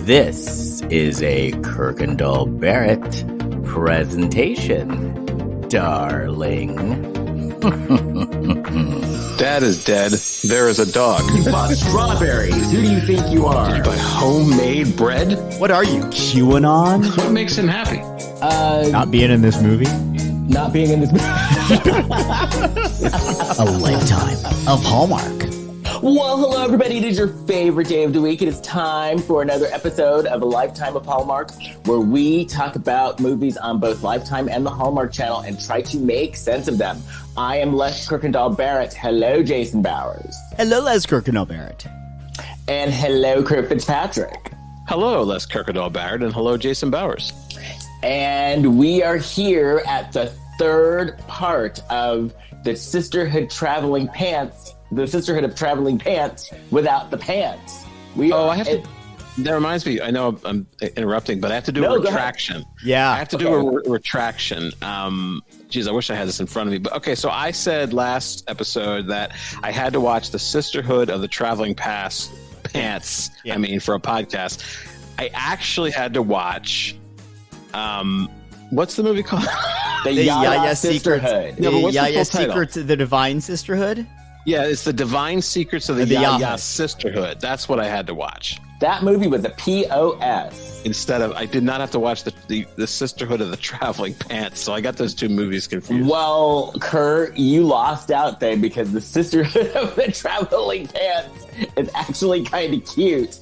This is a Kirkendall Barrett presentation, darling. Dad is dead. There is a dog. You bought strawberries. Who do you think you are? You buy homemade bread? What are you, QAnon? What makes him happy? Not being in this movie? Not being in this movie. A lifetime of Hallmark. Well, hello, everybody. It is your favorite day of the week. It is time for another episode of A Lifetime of Hallmark, where we talk about movies on both Lifetime and the Hallmark Channel and try to make sense of them. I am Les Kirkendall Barrett. Hello, Jason Bowers. Hello, Les Kirkendall Barrett. And hello, Kurt Fitzpatrick. Hello, Les Kirkendall Barrett, and hello, Jason Bowers. And we are here at the third part of the Sisterhood of Traveling Pants without the pants. That reminds me, I know I'm interrupting, but I have to do a retraction. Yeah. I have to do a retraction. Geez, I wish I had this in front of me. But okay, so I said last episode that I had to watch the Sisterhood of the Traveling Pants. Yeah. I mean, for a podcast. I actually had to watch, what's the movie called? The Ya Ya Sisterhood. No, the Ya Ya Secrets of the Divine Sisterhood? Yeah, it's the Divine Secrets of the Ya Ya Sisterhood. That's what I had to watch. That movie was a POS. Instead of, I did not have to watch the Sisterhood of the Traveling Pants, so I got those two movies confused. Well, Kurt, you lost out there because the Sisterhood of the Traveling Pants is actually kind of cute,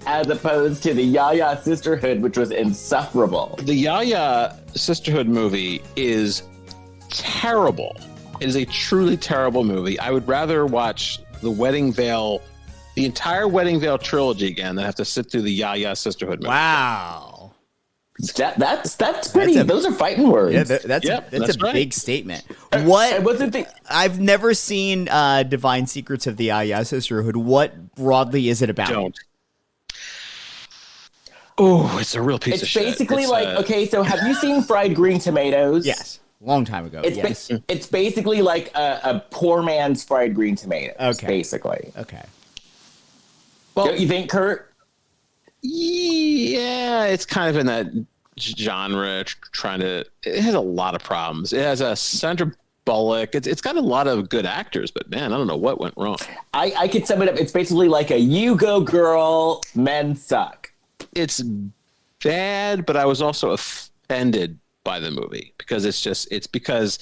as opposed to the Ya Ya Sisterhood, which was insufferable. The Ya Ya Sisterhood movie is terrible. It is a truly terrible movie. I would rather watch the entire Wedding Veil trilogy again than have to sit through the Ya Ya Sisterhood movie. Wow. That's pretty. Those are fighting words. Yeah, that's a right. big statement. I've never seen Divine Secrets of the Ya Ya Sisterhood. What broadly is it about? Don't. Oh, it's a real piece of shit. It's basically okay, so have you seen Fried Green Tomatoes? Yes. Long time ago. It's basically like a poor man's Fried Green Tomatoes. Okay. Basically. Okay. Well, don't you think, Kurt? Yeah, it's kind of in that genre. It has a lot of problems. It has a Sandra Bullock. It's got a lot of good actors, but man, I don't know what went wrong. I could sum it up. It's basically like a you go girl, men suck. It's bad, but I was also offended by the movie because it's because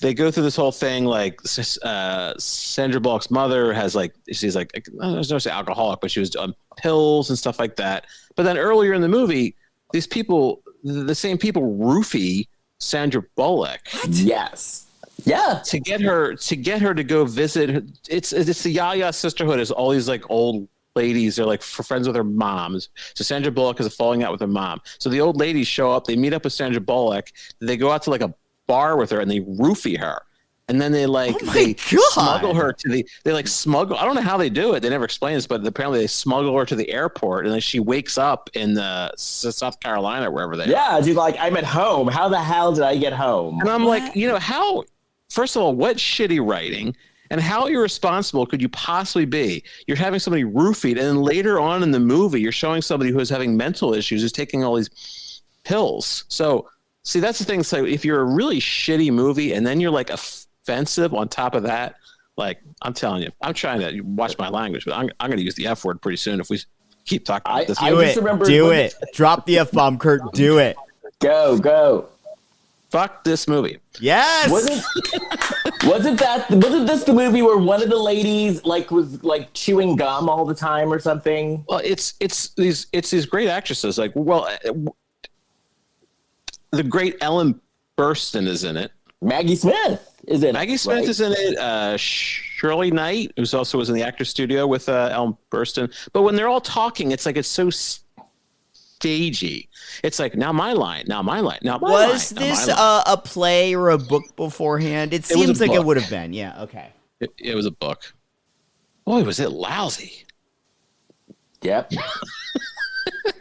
they go through this whole thing like Sandra Bullock's mother she's I don't know, say alcoholic, but she was on pills and stuff like that. But then earlier in the movie, these people, the same people, roofie Sandra Bullock. Yes. Yeah. To get her to go visit. It's the Ya Ya Sisterhood. Is all these like old ladies are like friends with her moms. So Sandra Bullock is falling out with her mom. So the old ladies show up, they meet up with Sandra Bullock, they go out to like a bar with her and they roofie her. And then they smuggle her to smuggle. I don't know how they do it. They never explain this, but apparently they smuggle her to the airport and then she wakes up in South Carolina, wherever they are. Yeah, dude, like I'm at home. How the hell did I get home? And I'm like, how, first of all, what shitty writing? And how irresponsible could you possibly be? You're having somebody roofied, and then later on in the movie, you're showing somebody who is having mental issues, who's taking all these pills. So, see, that's the thing. So, if you're a really shitty movie, and then you're like offensive on top of that, like I'm telling you, I'm trying to watch my language, but I'm going to use the F word pretty soon if we keep talking about this. Do it. Drop the F bomb, Kurt. Do it. Go. Fuck this movie. Yes. Wasn't this the movie where one of the ladies was chewing gum all the time or something? Well, it's these great actresses. Like, well, the great Ellen Burstyn is in it. Maggie Smith is in it. Maggie Smith is in it. Shirley Knight, who also was in the Actors Studio with Ellen Burstyn. But when they're all talking, it's like it's so stagey. It's like, now my line. Was this a play or a book beforehand? It seems like it would have been. Yeah, okay. It was a book. Boy, was it lousy. Yep.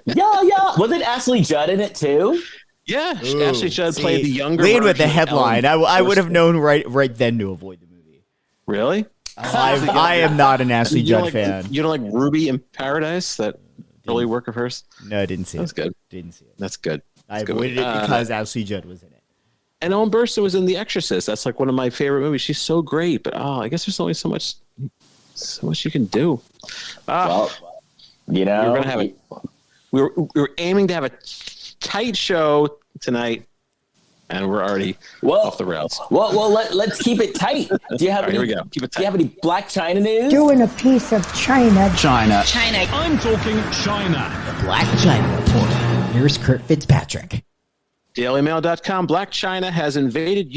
Yeah. Was it Ashley Judd in it too? Yeah, Ashley Judd played the younger version. Lead with the headline. I would have known right then to avoid the movie. Really? I am not an Ashley Judd fan. You don't like Ruby in Paradise? That early work of hers? No, I didn't see it. That's good. Didn't see it. That's good. I avoided it because Ashley Judd was in it. And Ellen Burstyn was in The Exorcist. That's like one of my favorite movies. She's so great, but I guess there's only so much you can do. Well, you know, we're gonna have it. We were aiming to have a tight show tonight, and we're already off the rails. Well, let's keep it tight. Do you have any? Here we go. Keep it tight. Do you have any Blac Chyna news? Doing a piece of China. China. I'm talking China. The Blac Chyna Report. Here's Kurt Fitzpatrick. DailyMail.com. Blac Chyna has invaded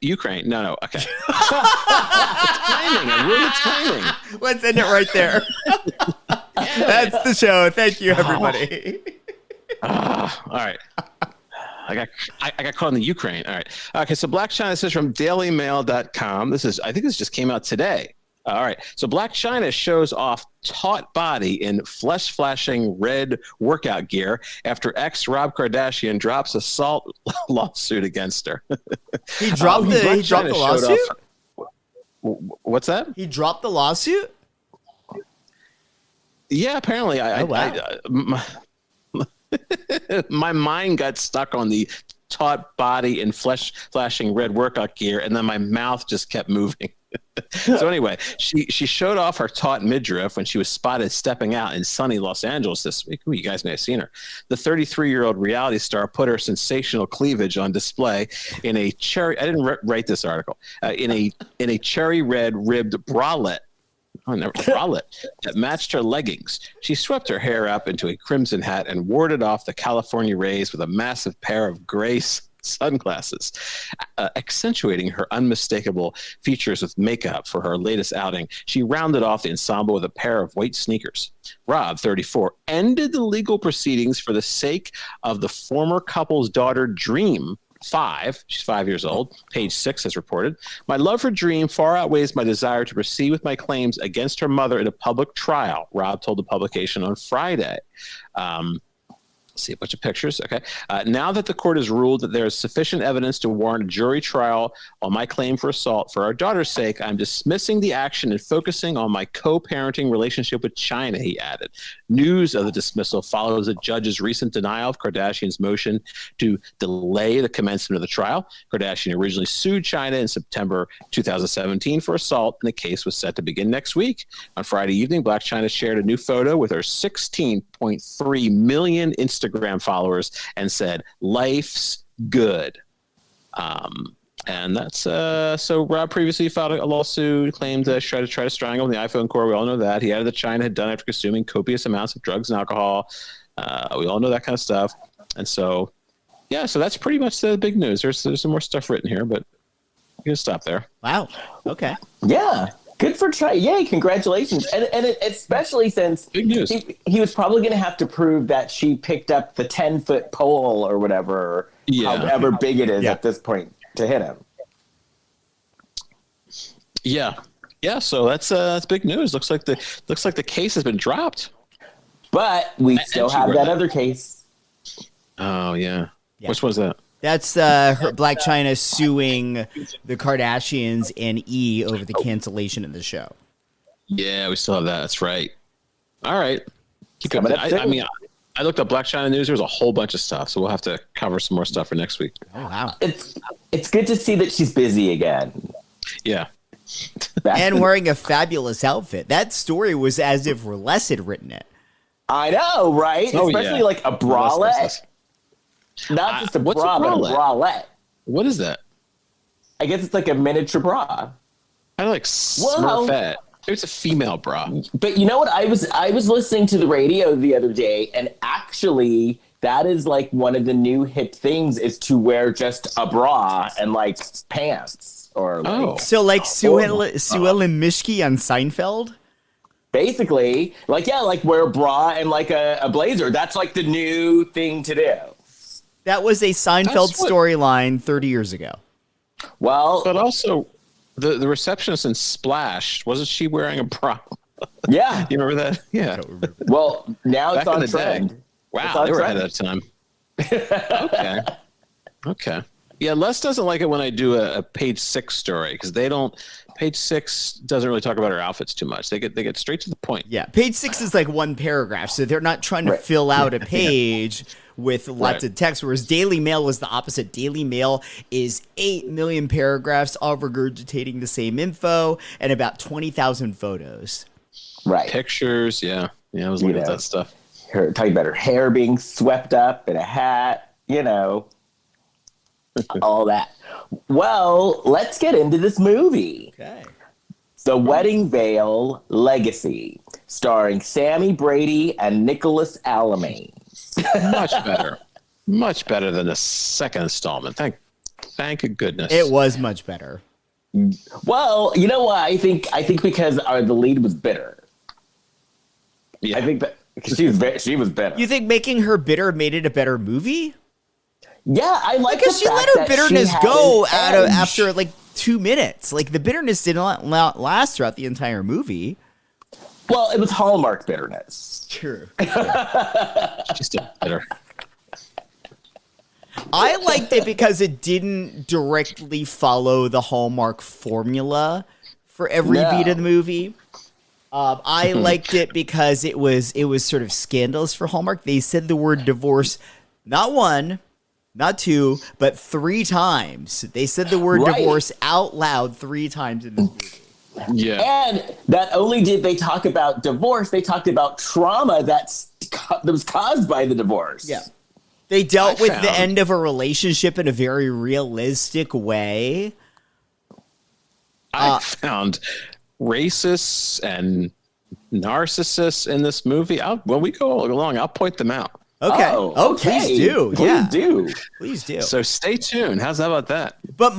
Ukraine. No. Okay. Timing. I ruined the timing. Let's end it right there. That's the show. Thank you, everybody. All right. I got caught in the Ukraine. All right. Okay. So Blac Chyna, this is from DailyMail.com. I think this just came out today. All right. So Blac Chyna shows off taut body in flesh-flashing red workout gear after ex Rob Kardashian drops assault lawsuit against her. He dropped the lawsuit? What's that? He dropped the lawsuit? Yeah, apparently. My mind got stuck on the taut body in flesh-flashing red workout gear, and then my mouth just kept moving. So anyway, she showed off her taut midriff when she was spotted stepping out in sunny Los Angeles this week. Ooh, you guys may have seen her. The 33-year-old reality star put her sensational cleavage on display in a cherry. I didn't write this article. In a cherry red ribbed bralette. Bralette that matched her leggings. She swept her hair up into a crimson hat and warded off the California rays with a massive pair of gray sunglasses, accentuating her unmistakable features with makeup for her latest outing. She rounded off the ensemble with a pair of white sneakers. Rob, 34, ended the legal proceedings for the sake of the former couple's daughter, Dream, 5. She's 5 years old. Page 6 has reported. My love for Dream far outweighs my desire to proceed with my claims against her mother in a public trial, Rob told the publication on Friday. See a bunch of pictures. Okay. Now that the court has ruled that there is sufficient evidence to warrant a jury trial on my claim for assault for our daughter's sake, I'm dismissing the action and focusing on my co-parenting relationship with Chyna, he added. News of the dismissal follows the judge's recent denial of Kardashian's motion to delay the commencement of the trial. Kardashian originally sued Chyna in September 2017 for assault, and the case was set to begin next week. On Friday evening, Blac Chyna shared a new photo with her 16.3 million Instagram followers and said, "Life's good." And that's so Rob previously filed a lawsuit, claimed to try to strangle the iPhone core. We all know that. He added that Chyna had done after consuming copious amounts of drugs and alcohol. We all know that kind of stuff. And so, yeah, so that's pretty much the big news. There's some more stuff written here, but I'm going to stop there. Wow. Okay. Yeah. Good for Chyna. Yay, congratulations. And especially since big news. He was probably going to have to prove that she picked up the 10-foot pole or whatever, however big it is at this point, to hit him. Yeah. So that's big news. Looks like the case has been dropped. But we still have that other case. Oh, yeah. Which was that? That's Blac Chyna suing the Kardashians and E over the cancellation of the show. Yeah, we still have that. That's right. All right. I looked up Blac Chyna news. There's a whole bunch of stuff, so we'll have to cover some more stuff for next week. Oh, wow. It's good to see that she's busy again. Yeah. And wearing a fabulous outfit. That story was as if Burlesque had written it. I know, right? Oh, especially like a bralette. Not just a bra, but a bralette. What is that? I guess it's like a miniature bra. I like Smurfette. It's a female bra. But you know what? I was listening to the radio the other day, and actually, that is like one of the new hip things is to wear just a bra and like pants or like. So like Sue Ellen Mishke on Seinfeld. Basically, like wear a bra and like a blazer. That's like the new thing to do. That was a Seinfeld storyline 30 years ago. Well, but also the receptionist in Splash, wasn't she wearing a bra? Yeah. You remember that? Yeah. Well, now it's on trend. Day. Wow, they were ahead of time. Okay. Yeah, Les doesn't like it when I do a page 6 story because they don't Page 6 doesn't really talk about her outfits too much. They get straight to the point. Yeah, page 6 is like one paragraph, so they're not trying to fill out a page with lots of text, whereas Daily Mail was the opposite. Daily Mail is 8 million paragraphs all regurgitating the same info and about 20,000 photos. Right. Pictures, yeah. I was looking at that stuff. Talking about her hair being swept up in a hat, all that. Well, let's get into this movie. Okay. The Wedding Veil Legacy, starring Sammy Brady and Nicholas Alamain. Much better than the second installment. Thank goodness. It was much better. Well, you know what? I think because the lead was bitter. Yeah. I think that she was bitter. You think making her bitter made it a better movie? Yeah, I like because the she fact let her that bitterness she go had an edge. after like 2 minutes. Like the bitterness did not last throughout the entire movie. Well, it was Hallmark bitterness. True. She's still bitter. I liked it because it didn't directly follow the Hallmark formula for every beat of the movie. I liked it because it was sort of scandalous for Hallmark. They said the word divorce not one, not two, but 3 times. They said the word divorce out loud 3 times in this movie. Yeah. And not only did they talk about divorce, they talked about trauma that was caused by the divorce. Yeah. They dealt with the end of a relationship in a very realistic way. I found racists and narcissists in this movie. When we go along, I'll point them out. Okay. Okay. Please do. Please do. So stay tuned. How's that about that? But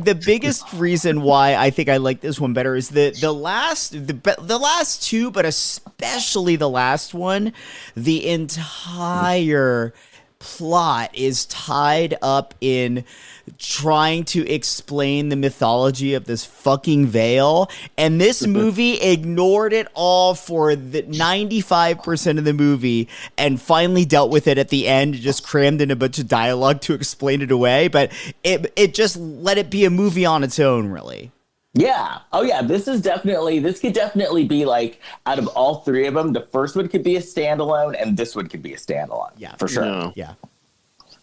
the biggest reason why I think I like this one better is the last 2, but especially the last one, the entire plot is tied up in trying to explain the mythology of this fucking veil, and this movie ignored it all for the 95% of the movie and finally dealt with it at the end, just crammed in a bunch of dialogue to explain it away, but it just let it be a movie on its own, really. Yeah. Oh, yeah. This could definitely be like, out of all 3 of them, the first one could be a standalone, and this one could be a standalone. Yeah, for sure. No. Yeah.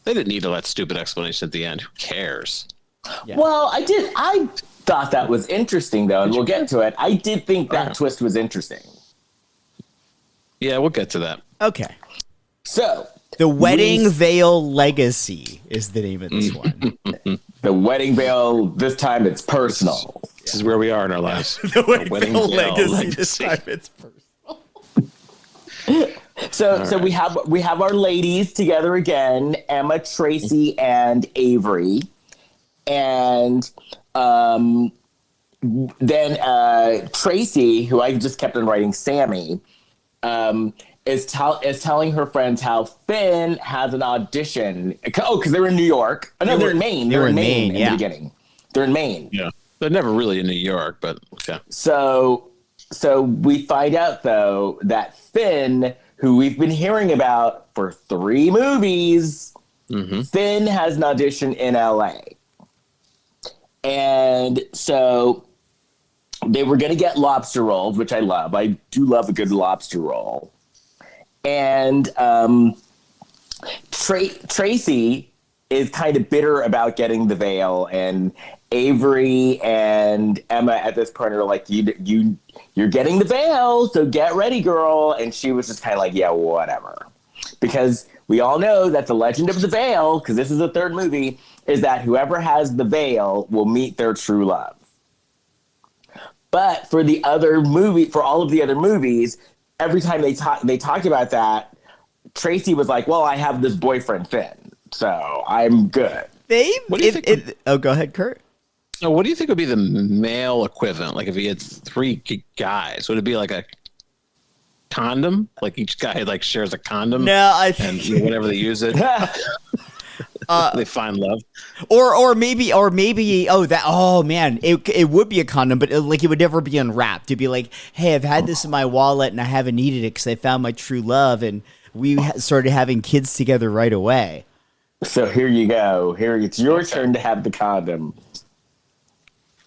They didn't need all that stupid explanation at the end. Who cares? Yeah. Well, I thought that was interesting, though, and we'll get to it. I did think that twist was interesting. Yeah, we'll get to that. Okay. So, The Wedding Veil Legacy is the name of this one. The Wedding Veil, this time it's personal. This is where we are in our lives. The Wedding Veil Legacy, this time it's personal. So we have our ladies together again, Emma, Tracy, and Avery. And then Tracy, who I just kept on writing Sammy, is telling her friends how Finn has an audition. Oh, because they were in New York. Oh, no, they're in Maine. They were in Maine in the beginning. They're in Maine. Yeah. They're never really in New York, but okay. So we find out, though, that Finn, who we've been hearing about for 3 movies, Finn has an audition in LA. And so they were going to get lobster rolls, which I love. I do love a good lobster roll. And Tracy is kind of bitter about getting the veil, and Avery and Emma at this point are like, you're getting the veil, so get ready, girl. And she was just kind of like, yeah, whatever. Because we all know that the legend of the veil, because this is the 3rd movie, is that whoever has the veil will meet their true love. But for all of the other movies, every time they talked about that, Tracy was like, well, I have this boyfriend, Finn, so I'm good. What do you think? Go ahead, Kurt. So what do you think would be the male equivalent? Like if he had 3 guys, would it be like a condom? Like each guy like shares a condom? No, and whenever they use it, they find love. Or maybe oh man, it would be a condom, but it would never be unwrapped. It'd be like, hey, I've had this in my wallet and I haven't needed it because I found my true love and we started having kids together right away. So here you go. Here it's your turn to have the condom.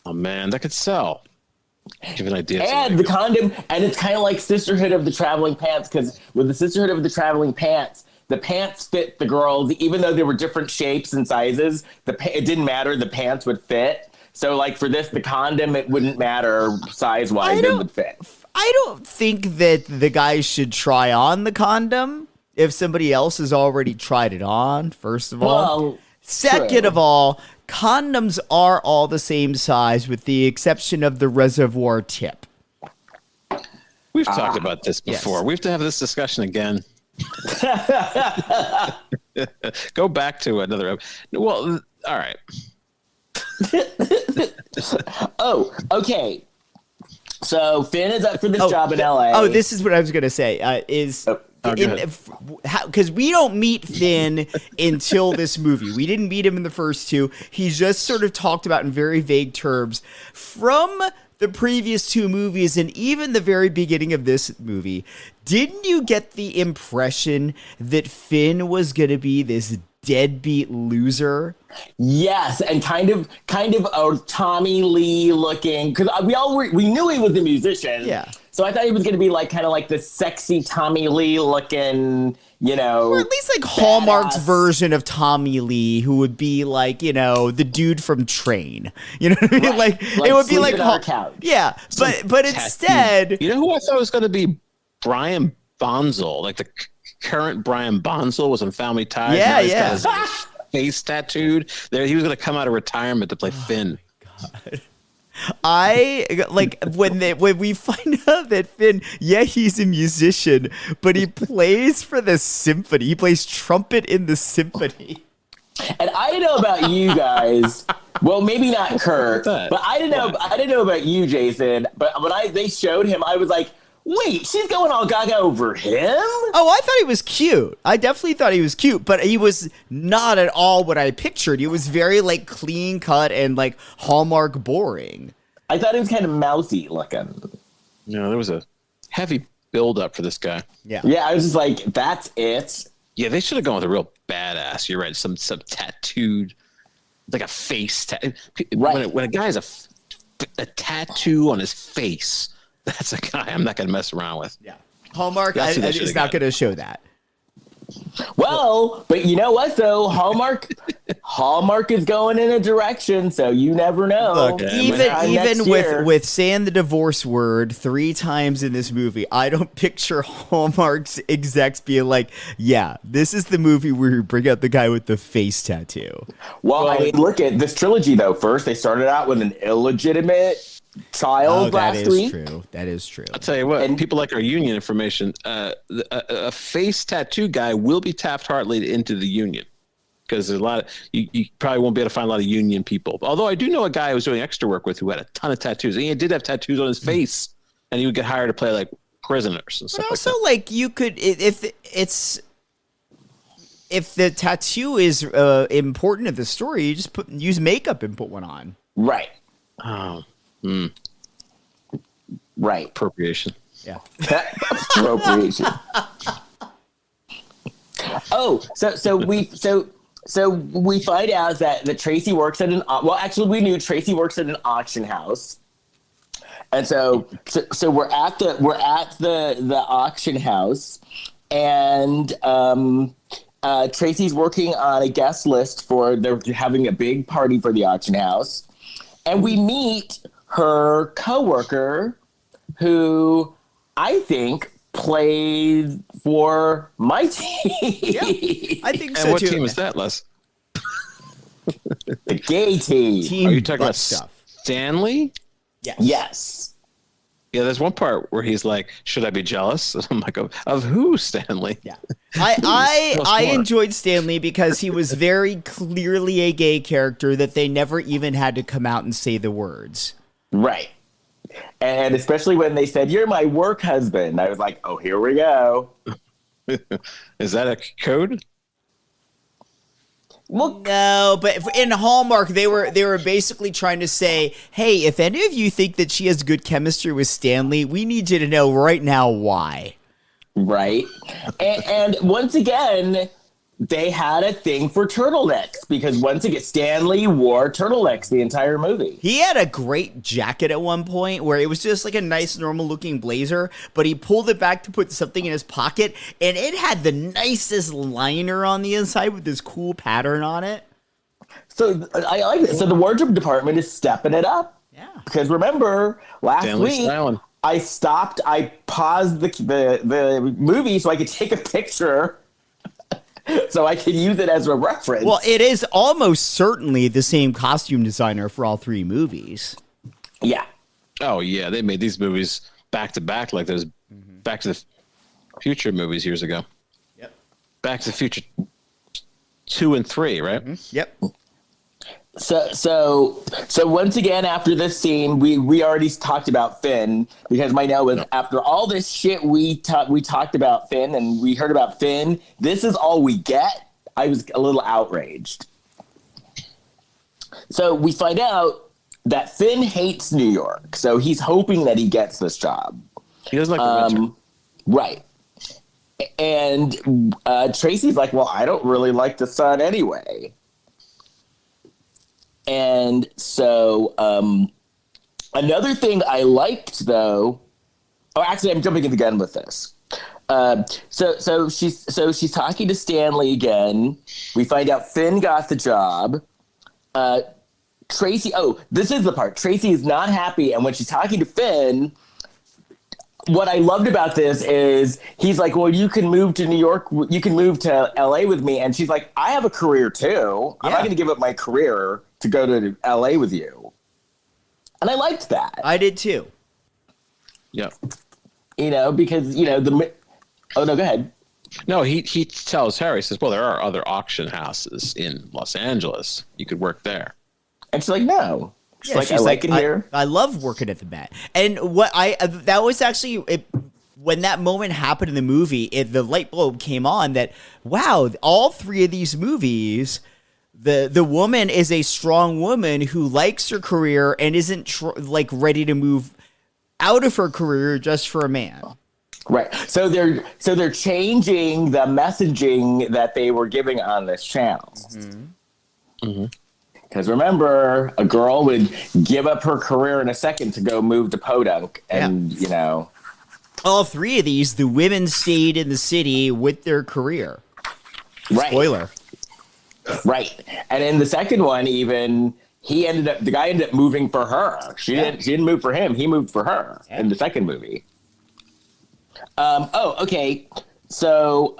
Oh man, that could sell. Give an idea. And the condom, and it's kind of like Sisterhood of the Traveling Pants, because with the Sisterhood of the Traveling Pants, the pants fit the girls, even though they were different shapes and sizes. It didn't matter; the pants would fit. So, like for this, the condom, it wouldn't matter size-wise; it would fit. I don't think that the guys should try on the condom if somebody else has already tried it on. First of all, Well, second true. of all, condoms are all the same size, with the exception of the reservoir tip. We've talked about this before. Yes. We have to have this discussion again. Go back to another. Well, all right. Oh, okay. So Finn is up for this job in LA. Oh, this is what I was going to say. Because we don't meet Finn until this movie. We didn't meet him in the first two. He's just sort of talked about in very vague terms. From the previous two movies and even the very beginning of this movie, didn't you get the impression that Finn was going to be this deadbeat loser? Yes, and kind of a Tommy Lee looking, because we knew he was a musician. Yeah. So I thought he was going to be like kind of like the sexy Tommy Lee looking, or at least like Hallmark's version of Tommy Lee, who would be like, the dude from Train. You know what I mean? Right. Like it would be like sleeping on our couch. Yeah, but instead, You know who I thought was going to be? Brian Bonzel, like the current Brian Bonzel was on Family Ties. Yeah, Now he's yeah. got his face tattooed. There, he was going to come out of retirement to play Finn. I like when we find out that Finn, he's a musician, but he plays for the symphony. He plays trumpet in the symphony. And I don't know about you guys. Well, maybe not Kurt, That? but I didn't know about you, Jason. But when they showed him, I was like, wait, she's going all gaga over him? Oh, I thought he was cute. I definitely thought he was cute, but he was not at all what I pictured. He was very like clean cut and like Hallmark boring. I thought he was kind of mousy looking. No, there was a heavy build up for this guy. Yeah. Yeah, I was just like, that's it. Yeah, they should have gone with a real badass. You're right. Some tattooed, like a face tattoo. Right. When a guy has a tattoo on his face, that's a guy I'm not going to mess around with. Yeah. Hallmark That's who they is should've not got. going to show that. Well, but you know what though? Hallmark is going in a direction, so you never know. Look, Yeah, even with saying the divorce word 3 times in this movie, I don't picture Hallmark's execs being like, yeah, this is the movie where you bring out the guy with the face tattoo. Well, I mean, look at this trilogy though. First, they started out with an illegitimate child last week. True. That is true. I'll tell you what, And- people like our union information. A face tattoo guy will be Taft-Hartley into the union because there's a lot of you probably won't be able to find a lot of union people. Although I do know a guy I was doing extra work with who had a ton of tattoos. And he did have tattoos on his face, and he would get hired to play like prisoners and stuff But like also, that. like, you could if the tattoo is important to the story, you just use makeup and put one on. Right. Oh, Right. appropriation. Yeah. Appropriation. Oh, so we find out that Tracy works at actually we knew Tracy works at an auction house. And so we're at the auction house, and Tracy's working on a guest list they're having a big party for the auction house, and we meet her coworker, who I think played for my team. I think And so what too. team is that, Les? The gay team. Team Are you talking butt about stuff? Stanley? Yes. Yeah, there's one part where he's like, "Should I be jealous?" I'm like, "Of who, Stanley?" Yeah. I more. enjoyed Stanley because he was very clearly a gay character that they never even had to come out and say the words. Right. And especially when they said, "You're my work husband," I was like, "Oh, here we go." Is that a code? Well, No, but in Hallmark, they were basically trying to say, hey, if any of you think that she has good chemistry with Stanley, we need you to know right now why. right. And once again, they had a thing for turtlenecks because once again, Stanley wore turtlenecks the entire movie. He had a great jacket at one point where it was just like a nice, normal-looking blazer, but he pulled it back to put something in his pocket, and it had the nicest liner on the inside with this cool pattern on it. So I like it. So the wardrobe department is stepping it up. Yeah. Because remember, last Stanley week, styling. I paused the movie so I could take a picture so I could use it as a reference. Well, it is almost certainly the same costume designer for all three movies. Yeah. Oh, yeah. They made these movies back to back like those Back to the Future movies years ago. Yep. Back to the Future 2 and 3, right? Yep. So once again, after this scene, we already talked about Finn because my note was after all this shit we talked about Finn and we heard about Finn. This is all we get. I was a little outraged. So we find out that Finn hates New York, so he's hoping that he gets this job. He doesn't like the winter. Right. And Tracy's like, well, I don't really like the sun anyway. And so another thing I liked, though, actually, I'm jumping in the gun with this. So she's talking to Stanley again. We find out Finn got the job. Tracy. Oh, this is the part. Tracy is not happy, and when she's talking to Finn, what I loved about this is he's like, well, you can move to New York. You can move to LA with me. And she's like, I have a career, too. I'm not going to give up my career to go to LA with you. And I liked that. I did, too. Yeah. Because, oh, no, go ahead. No, he tells her, he says, well, there are other auction houses in Los Angeles. You could work there. And she's like, no. She's like, she's I like it here. I love working at the Met. And that was actually when that moment happened in the movie, the light bulb came on that, wow, all three of these movies, the woman is a strong woman who likes her career and isn't ready to move out of her career just for a man. Right. So they're changing the messaging that they were giving on this channel. Mm-hmm. Mm-hmm. Because remember, a girl would give up her career in a second to go move to Podunk. And, all three of these, the women stayed in the city with their career. Right. Spoiler. Right. And in the second one, even, the guy ended up moving for her. She didn't move for him. He moved for her in the second movie. Okay. So,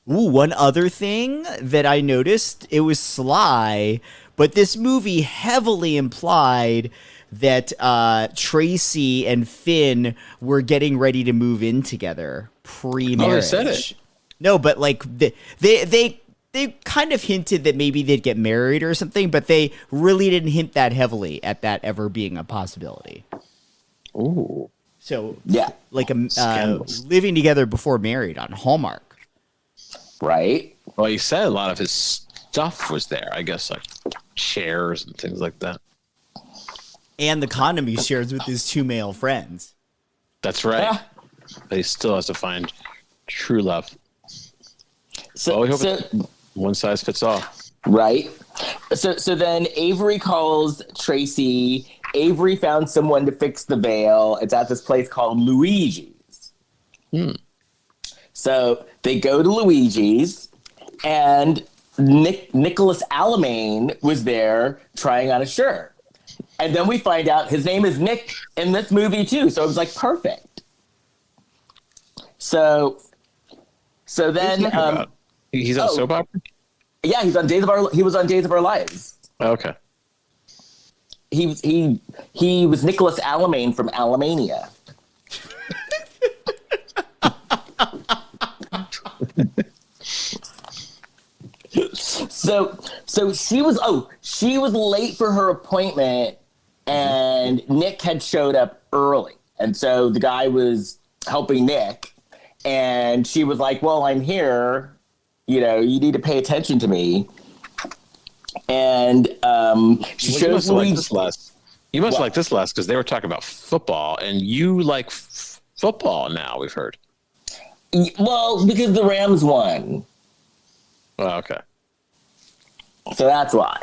one other thing that I noticed, it was sly, but this movie heavily implied that Tracy and Finn were getting ready to move in together pre-marriage. Oh, they said it. No, but they kind of hinted that maybe they'd get married or something, but they really didn't hint that heavily at that ever being a possibility. Ooh. So, yeah, living together before married on Hallmark. Right. Well, he said a lot of his stuff was there, I guess, like chairs and things like that. And the condom he shares with his two male friends. That's right. Yeah. But he still has to find true love. So, we hope one size fits all. Right. So then Avery calls Tracy. Avery found someone to fix the veil. It's at this place called Luigi's. So they go to Luigi's, and Nicholas Alamain was there trying on a shirt. And then we find out his name is Nick in this movie too. So it was like perfect. So then he's on soap opera? Yeah, he was on Days of Our Lives. Okay. He was Nicholas Alamain from Alamania. So she was late for her appointment, and Nick had showed up early, and so the guy was helping Nick, and she was like, "Well, I'm here. You need to pay attention to me." And she shows Luigi. You must like this last because they were talking about football, and you like football now. We've heard. Well, because the Rams won. Oh, okay. So that's why.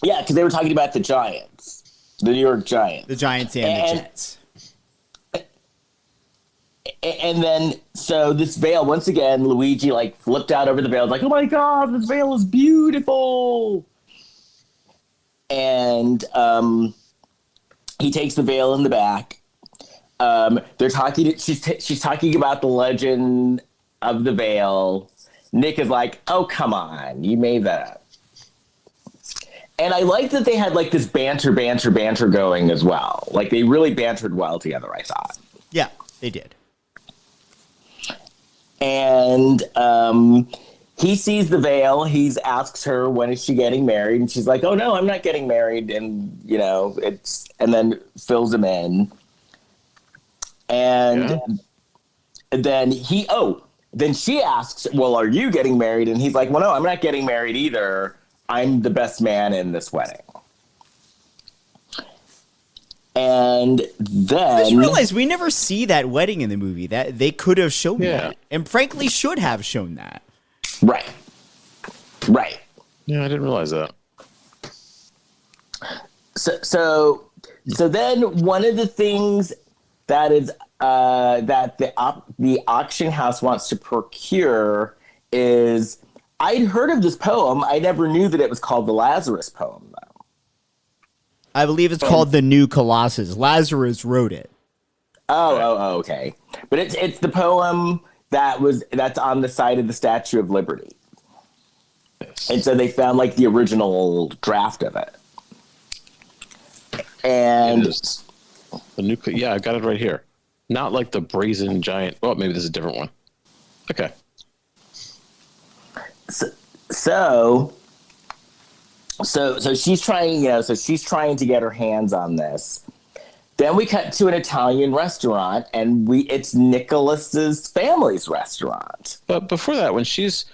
Yeah, because they were talking about the Giants, the New York Giants. The Giants and the Jets. And then, so this veil, once again, Luigi like flipped out over the veil, like, oh my God, this veil is beautiful. And he takes the veil in the back. They're talking. She's talking about the legend of the veil. Nick is like, "Oh, come on, you made that up." And I like that they had like this banter going as well. Like they really bantered well together, I thought. Yeah, they did. And he sees the veil. He asks her, when is she getting married? And she's like, oh, no, I'm not getting married. And, you know, and then fills him in. And then then she asks, well, are you getting married? And he's like, well, no, I'm not getting married either. I'm the best man in this wedding. And then I just realized we never see that wedding in the movie. That they could have shown that, and frankly should have shown that. Right. Yeah, I didn't realize that. So then one of the things that is that the auction house wants to procure is, I'd heard of this poem. I never knew that it was called the Lazarus poem, though. I believe it's called The New Colossus. Lazarus wrote it. Oh, okay. But it's the poem that's on the side of the Statue of Liberty. Yes. And so they found like the original draft of it. And the new, I got it right here. Not like the brazen giant. Oh, maybe this is a different one. Okay. So she's trying, she's trying to get her hands on this. Then we cut to an Italian restaurant, and it's Nicholas's family's restaurant. But before that, when she's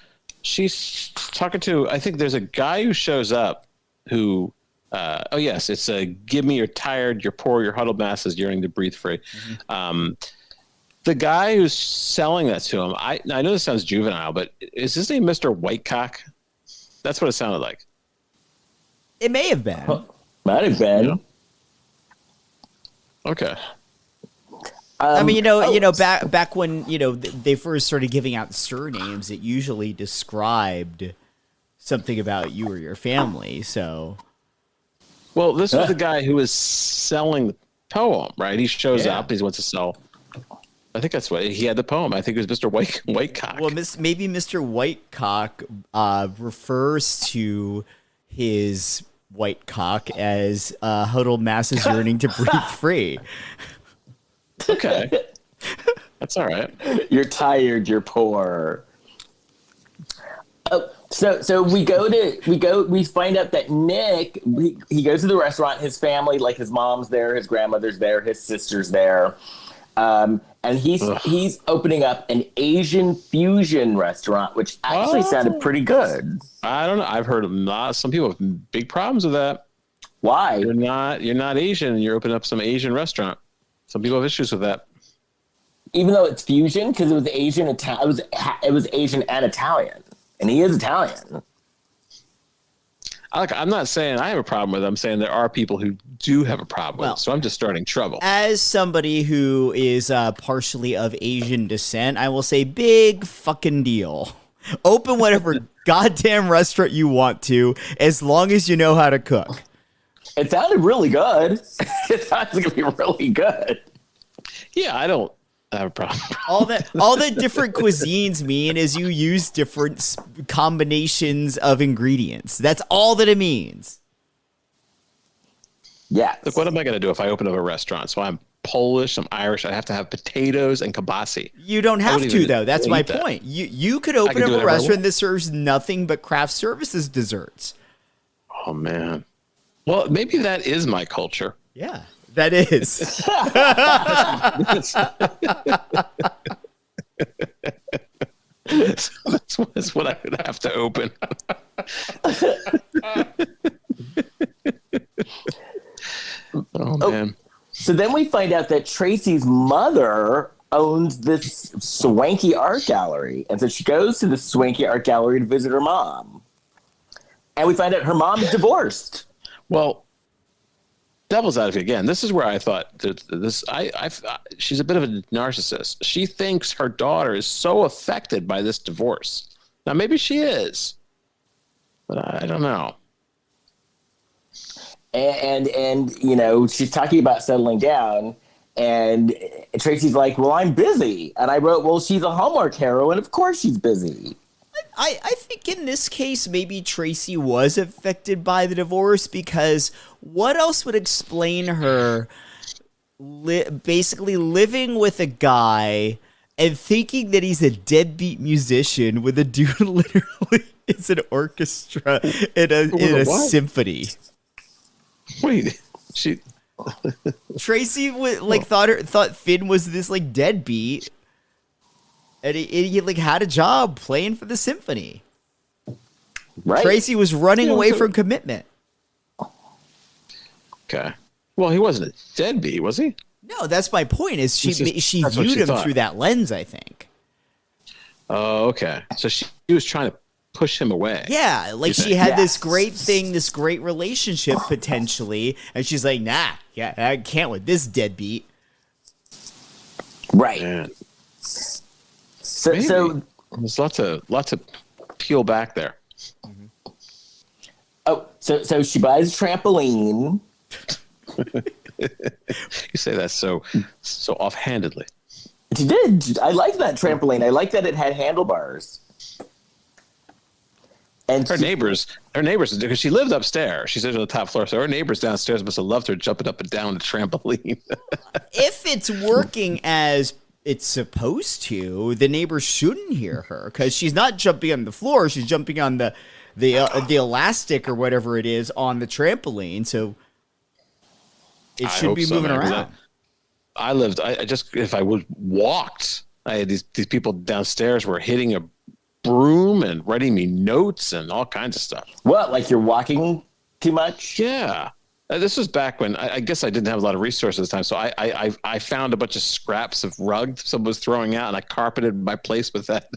talking to, I think there's a guy who shows up who, it's give me your tired, your poor, your huddled masses yearning to breathe free. Mm-hmm. The guy who's selling that to him, I know this sounds juvenile, but is his name Mr. Whitecock? That's what it sounded like. It may have been. Might have been. Yeah. Okay. I mean, back when they first started giving out surnames, it usually described something about you or your family. So, well, this was the guy who was selling the poem, right? He shows up. He wants to sell. I think that's what he had the poem. I think it was Mr. Whitecock. Well, maybe Mr. Whitecock refers to his white cock as huddled masses yearning to breathe free. Okay. That's all right. You're tired, you're poor. Oh, so we find out that Nick, he goes to the restaurant, his family, like his mom's there, his grandmother's there, his sister's there. And he's opening up an Asian fusion restaurant, which actually sounded pretty good. I don't know. I've heard some people have big problems with that. Why? You're not Asian, and you're opening up some Asian restaurant. Some people have issues with that. Even though it's fusion, because it was Asian, it was Asian and Italian, and he is Italian. I'm not saying I have a problem with it. I'm saying there are people who do have a problem with it, so I'm just starting trouble. As somebody who is partially of Asian descent, I will say big fucking deal. Open whatever goddamn restaurant you want to, as long as you know how to cook. It sounded really good. It sounds going to be really good. Yeah, I don't have a problem. All that different cuisines mean is you use different combinations of ingredients. That's all that it means. Yeah. Look, what am I going to do if I open up a restaurant? So I'm Polish, I'm Irish. I have to have potatoes and kielbasa. You don't have to, though. That's my point. You could open up a restaurant that serves nothing but craft services desserts. Oh, man. Well, maybe that is my culture. Yeah, that is. That's what I would have to open. Oh, man. So then we find out that Tracy's mother owns this swanky art gallery. And so she goes to the swanky art gallery to visit her mom. And we find out her mom is divorced. Well, devil's advocate again. This is where I thought she's a bit of a narcissist. She thinks her daughter is so affected by this divorce. Now, maybe she is, but I don't know. And you know, she's talking about settling down, and Tracy's like, well, I'm busy. And I wrote, well, she's a Hallmark heroine. Of course she's busy. I think in this case, maybe Tracy was affected by the divorce, because what else would explain her basically living with a guy and thinking that he's a deadbeat musician with a dude literally is an orchestra in a symphony. Wait, Tracy thought Finn was this like deadbeat, and he like had a job playing for the symphony. Right. Tracy was running away from commitment. Okay. Well, he wasn't a deadbeat, was he? No, that's my point. Is she viewed him through that lens? I think. Oh, okay. So she was trying to push him away. Yeah, like she had this great thing, this great relationship potentially, and she's like, nah, yeah, I can't with this deadbeat. Right. Man. So there's lots of peel back there. Oh, so she buys a trampoline. You say that so offhandedly. She did. I like that trampoline. I like that it had handlebars. And her neighbors, because she lived upstairs. She lived on the top floor, so her neighbors downstairs must have loved her jumping up and down the trampoline. If it's working as it's supposed to, the neighbors shouldn't hear her, because she's not jumping on the floor; she's jumping on the elastic or whatever it is on the trampoline. So it should be moving around. If I would walked, I had these people downstairs were hitting a broom and writing me notes and all kinds of stuff. What, like you're walking too much? Yeah. This was back when I guess I didn't have a lot of resources at the time. So I found a bunch of scraps of rug someone was throwing out, and I carpeted my place with that.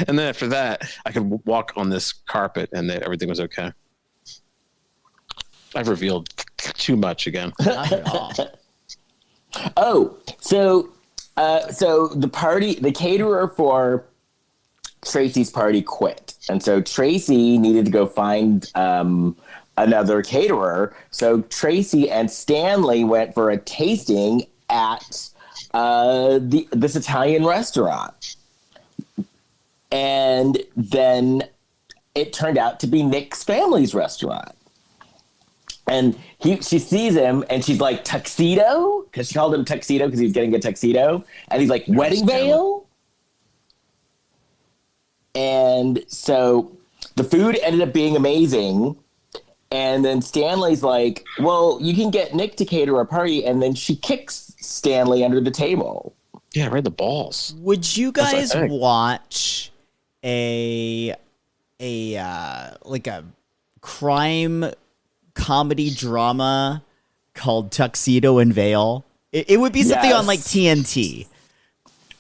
And then after that, I could walk on this carpet and everything was okay. I've revealed too much again. Not at all. Oh, so the caterer for Tracy's party quit. And so Tracy needed to go find another caterer. So Tracy and Stanley went for a tasting at this Italian restaurant. And then it turned out to be Nick's family's restaurant. And she sees him and she's like, tuxedo? Because she called him tuxedo because he was getting a tuxedo. And he's like, wedding veil? And so the food ended up being amazing. And then Stanley's like, well, you can get Nick to cater a party. And then she kicks Stanley under the table. Yeah, right, the balls. Would you guys watch a crime comedy drama called Tuxedo and Veil? It would be something on like TNT.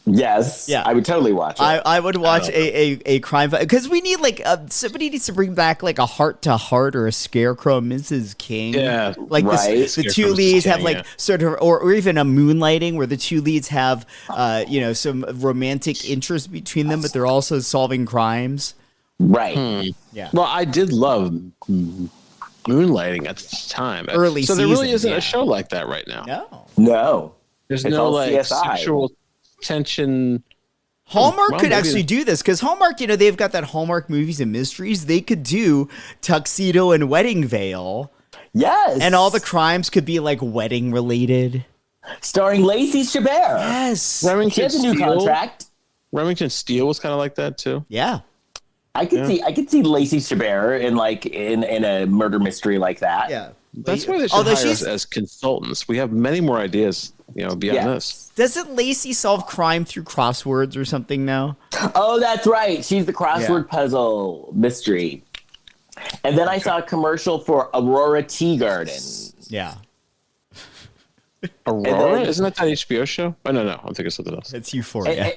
Yes. Yeah. I would totally watch it. I would watch a crime, because we need somebody needs to bring back like a Heart to Heart or a Scarecrow Mrs. King. Yeah. Like right. the two leads have like sort of, or even a Moonlighting where the two leads have, some romantic interest between them, but they're also solving crimes. Right. Yeah. Well, I did love Moonlighting at the time. So there really isn't a show like that right now. No. There's It's no all like CSI. sexual tension. Hallmark could actually do this, because Hallmark, they've got that Hallmark Movies and Mysteries. They could do Tuxedo and Wedding Veil. Yes. And all the crimes could be like wedding related. Starring Lacey Chabert. Yes. She has a new contract. Remington Steele was kind of like that too. Yeah. I could see Lacey Chabert in a murder mystery like that. Yeah. That's why they should hire us as consultants. We have many more ideas, beyond this. Doesn't Lacey solve crime through crosswords or something now? Oh, that's right. She's the crossword puzzle mystery. And then I saw a commercial for Aurora Tea Garden. Yeah. Aurora? Isn't that HBO show? Oh, no. I'm thinking something else. It's Euphoria.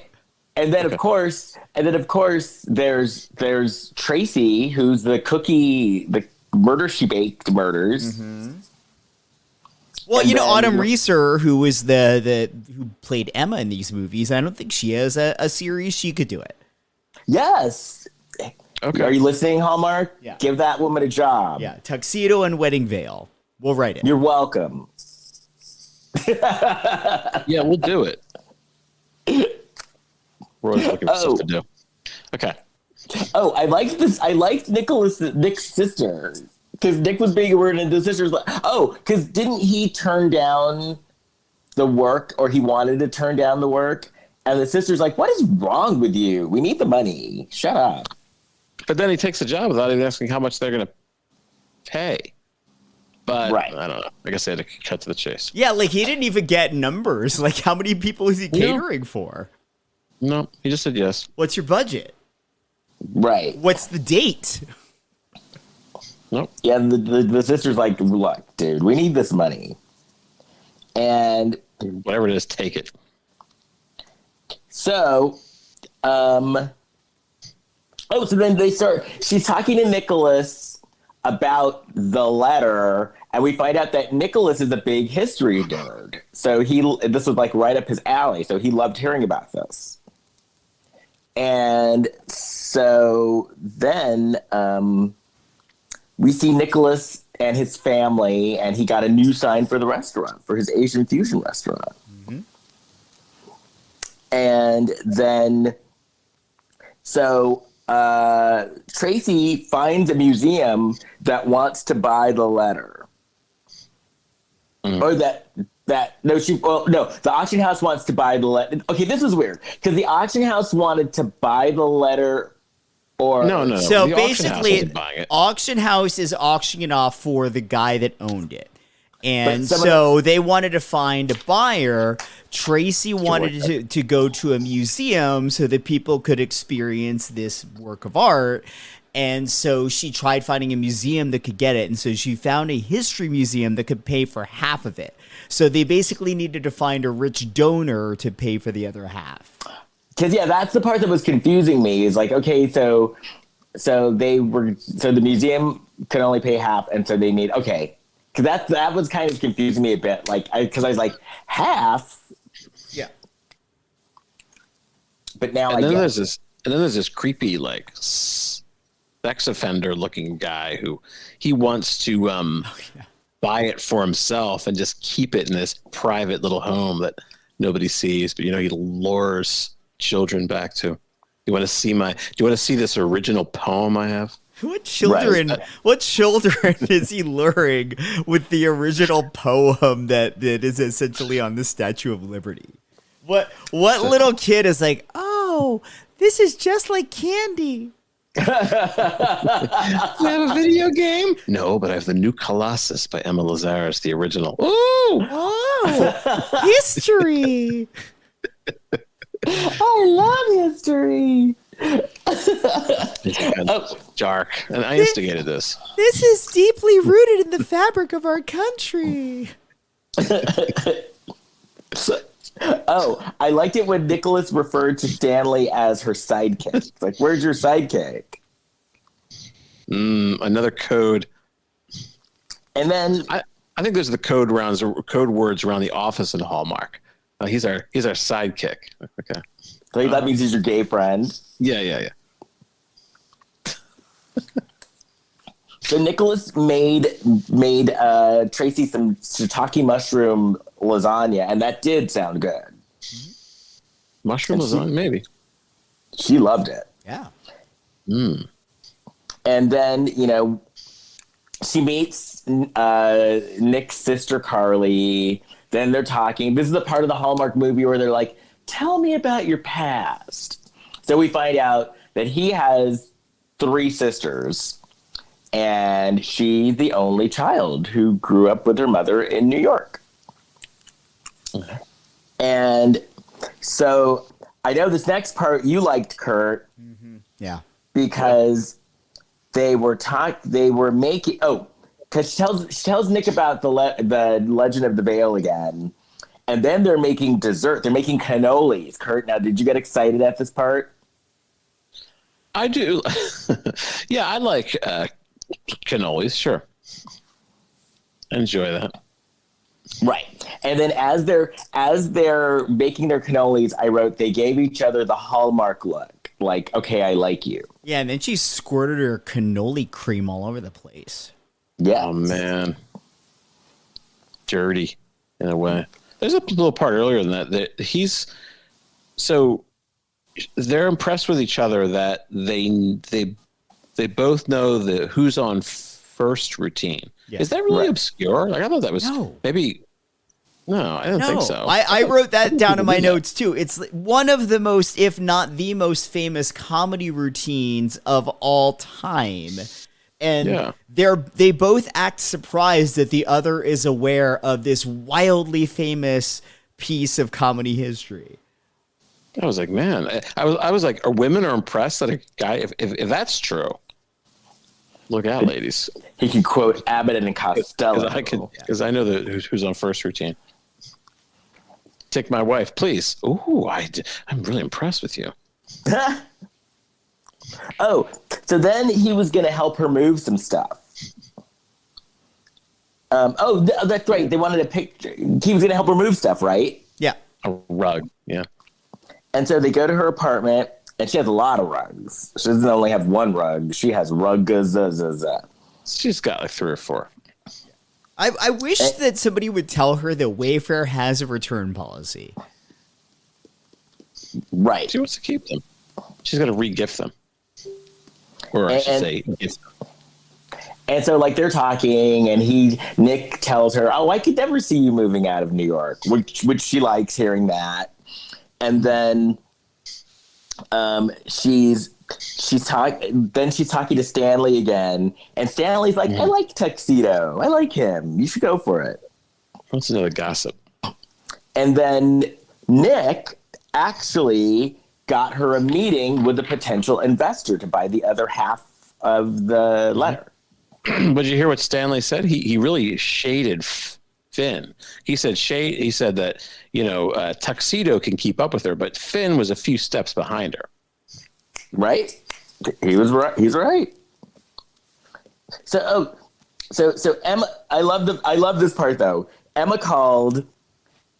And then, of course, there's Tracy, who's the murder she baked murders. Mm-hmm. Well, And Autumn Reeser, who was who played Emma in these movies, I don't think she has a series. She could do it. Yes. Okay. Are you listening, Hallmark? Yeah. Give that woman a job. Yeah, Tuxedo and Wedding Veil. We'll write it. You're welcome. Yeah, we'll do it. We're always looking for stuff to do. Okay. Oh, I liked this. I liked Nick's sister. Because Nick was being weird and the sister's like, because didn't he turn down the work, or he wanted to turn down the work? And the sister's like, what is wrong with you? We need the money. Shut up. But then he takes the job without even asking how much they're going to pay. But right. I don't know. I guess they had to cut to the chase. Yeah, like he didn't even get numbers. Like how many people is he catering for? No, he just said yes. What's your budget? Right. What's the date? Nope. Yeah, and the sister's like, look, dude, we need this money. And whatever it is, take it. So, so then she's talking to Nicholas about the letter, and we find out that Nicholas is a big history nerd. So this was like right up his alley. So he loved hearing about this. And so then, we see Nicholas and his family, and he got a new sign for the restaurant, for his Asian fusion restaurant. Mm-hmm. And then, Tracy finds a museum that wants to buy the letter. Mm-hmm. Or the auction house wants to buy the letter. Okay, this is weird, because the auction house wanted to buy the letter. No. So the basically, auction house is auctioning off for the guy that owned it. And so they wanted to find a buyer. Tracy wanted to go to a museum so that people could experience this work of art. And so she tried finding a museum that could get it. And so she found a history museum that could pay for half of it. So they basically needed to find a rich donor to pay for the other half. Because that's the part that was confusing me. Is like, okay, so the museum could only pay half, and so they need because that was kind of confusing me a bit. Like, because I was like, half, yeah. But now and then there's this creepy like sex offender looking guy who he wants to buy it for himself and just keep it in this private little home that nobody sees. But he lures children back to. Do you want to see this original poem I have? What children is he luring with the original poem that is essentially on the Statue of Liberty? What little kid is like, oh, this is just like candy. You have a video game? No, but I have the new Colossus by Emma Lazarus, the original. Ooh! Oh, history. I love history. Dark. And I instigated this. This is deeply rooted in the fabric of our country. I liked it when Nicholas referred to Stanley as her sidekick. It's like, where's your sidekick? Another code. And then I think there's the code words around the office in Hallmark. He's our sidekick. Okay. So that means he's your gay friend. Yeah. So Nicholas made Tracy some shiitake mushroom lasagna, and that did sound good. Mushroom lasagna, maybe. She loved it. Yeah. And then, she meets Nick's sister Carly. Then they're talking. This is the part of the Hallmark movie where they're like, tell me about your past. So we find out that he has 3 sisters, and she's the only child who grew up with her mother in New York. Okay. And so I know this next part you liked, Kurt. Mm-hmm. Yeah. Because they were making, because she tells Nick about the Legend of the Veil again. And then they're making dessert. They're making cannolis. Kurt, now, did you get excited at this part? I do. Yeah, I like cannolis. Sure. Enjoy that. Right. And then as they're making their cannolis, I wrote, they gave each other the Hallmark look. Like, okay, I like you. Yeah, and then she squirted her cannoli cream all over the place. Yeah. Oh, man. Dirty in a way. There's a little part earlier than that he's so they're impressed with each other that they both know the who's on first routine. Yeah. Is that really obscure? Like, I thought that was maybe. No, I don't think so. I wrote that down in my notes too. It's one of the most, if not the most famous comedy routines of all time. And they both act surprised that the other is aware of this wildly famous piece of comedy history. I was like, man, I was like, women are impressed that a guy, if that's true, look out, ladies. He can quote Abbott and Costello. Because I know who's on first routine. Take my wife, please. Ooh, I'm really impressed with you. Oh, so then he was going to help her move some stuff. That's right. They wanted a picture. He was going to help her move stuff, right? Yeah. A rug, yeah. And so they go to her apartment, and she has a lot of rugs. She doesn't only have one rug. She has rugs. She's got like 3 or 4. I wish that somebody would tell her that Wayfair has a return policy. Right. She wants to keep them. She's got to re-gift them. Or I should say, gift them. And so, like, they're talking, and Nick tells her, "Oh, I could never see you moving out of New York," which she likes hearing that. And then, she's talking to Stanley again, and Stanley's like, "I like Tuxedo. I like him. You should go for it." That's another gossip. And then Nick actually got her a meeting with a potential investor to buy the other half of the letter. But you hear what Stanley said? He really shaded Finn. He said that Tuxedo can keep up with her, but Finn was a few steps behind her. Right? He was right. He's right. So Emma, I love this part though. Emma called,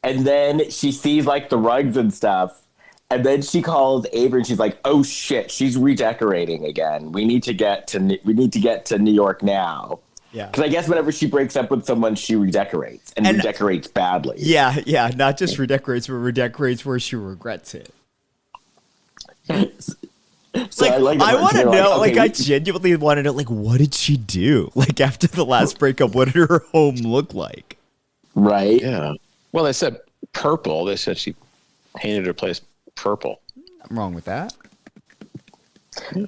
and then she sees like the rugs and stuff. And then she calls Avery, and she's like, "Oh shit, she's redecorating again. We need to get to New York now." Yeah. Because I guess whenever she breaks up with someone, she redecorates and redecorates badly. Yeah. Not just redecorates, but redecorates where she regrets it. So I want to know. I genuinely want to know. Like, what did she do? Like after the last breakup, what did her home look like? Right. Yeah. Well, they said purple. They said she painted her place purple. I'm wrong with that. Yeah.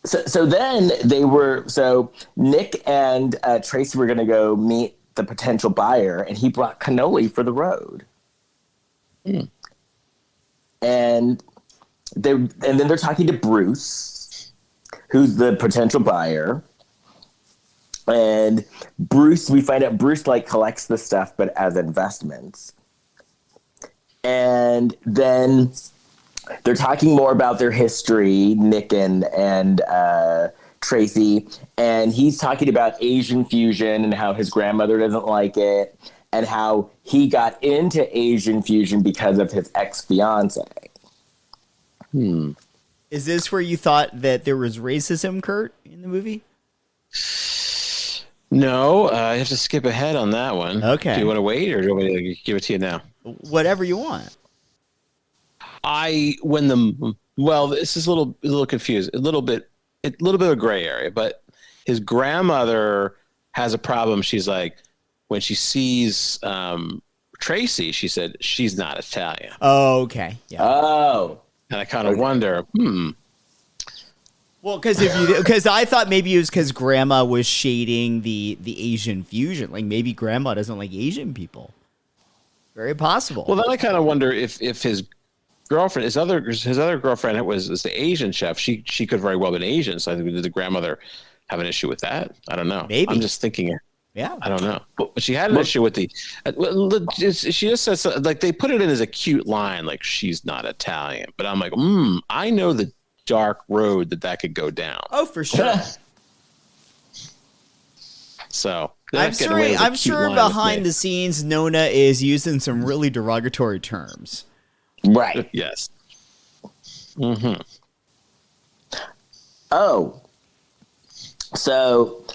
So then Nick and Tracy were going to go meet the potential buyer, and he brought cannoli for the road. And then they're talking to Bruce, who's the potential buyer. And we find out Bruce like collects the stuff, but as investments. And then they're talking more about their history, Nick and Tracy, and he's talking about Asian fusion and how his grandmother doesn't like it, and how he got into Asian fusion because of his ex-fiance. Is this where you thought that there was racism, Kurt, in the movie? No, I have to skip ahead on that one. Okay. Do you want to wait, or do you want me to give it to you now? Whatever you want. This is a little confused, a little bit of a gray area, but his grandmother has a problem. She's like, when she sees Tracy, she said she's not Italian. Oh, okay. Yeah. Oh. And I kind of wonder, Well, because I thought maybe it was because grandma was shading the Asian fusion. Like maybe grandma doesn't like Asian people. Very possible. Well, then I kind of wonder if his girlfriend, his other girlfriend was the Asian chef. She could very well have been Asian. So I think, did the grandmother have an issue with that? I don't know. Maybe. I'm just thinking Yeah. I don't know. But she had an issue with the. She just says like they put it in as a cute line, like she's not Italian. But I'm like, I know the dark road that could go down. Oh, for sure. So I'm sure behind the scenes, Nonna is using some really derogatory terms. Right. Yes. Mm-hmm. Oh. So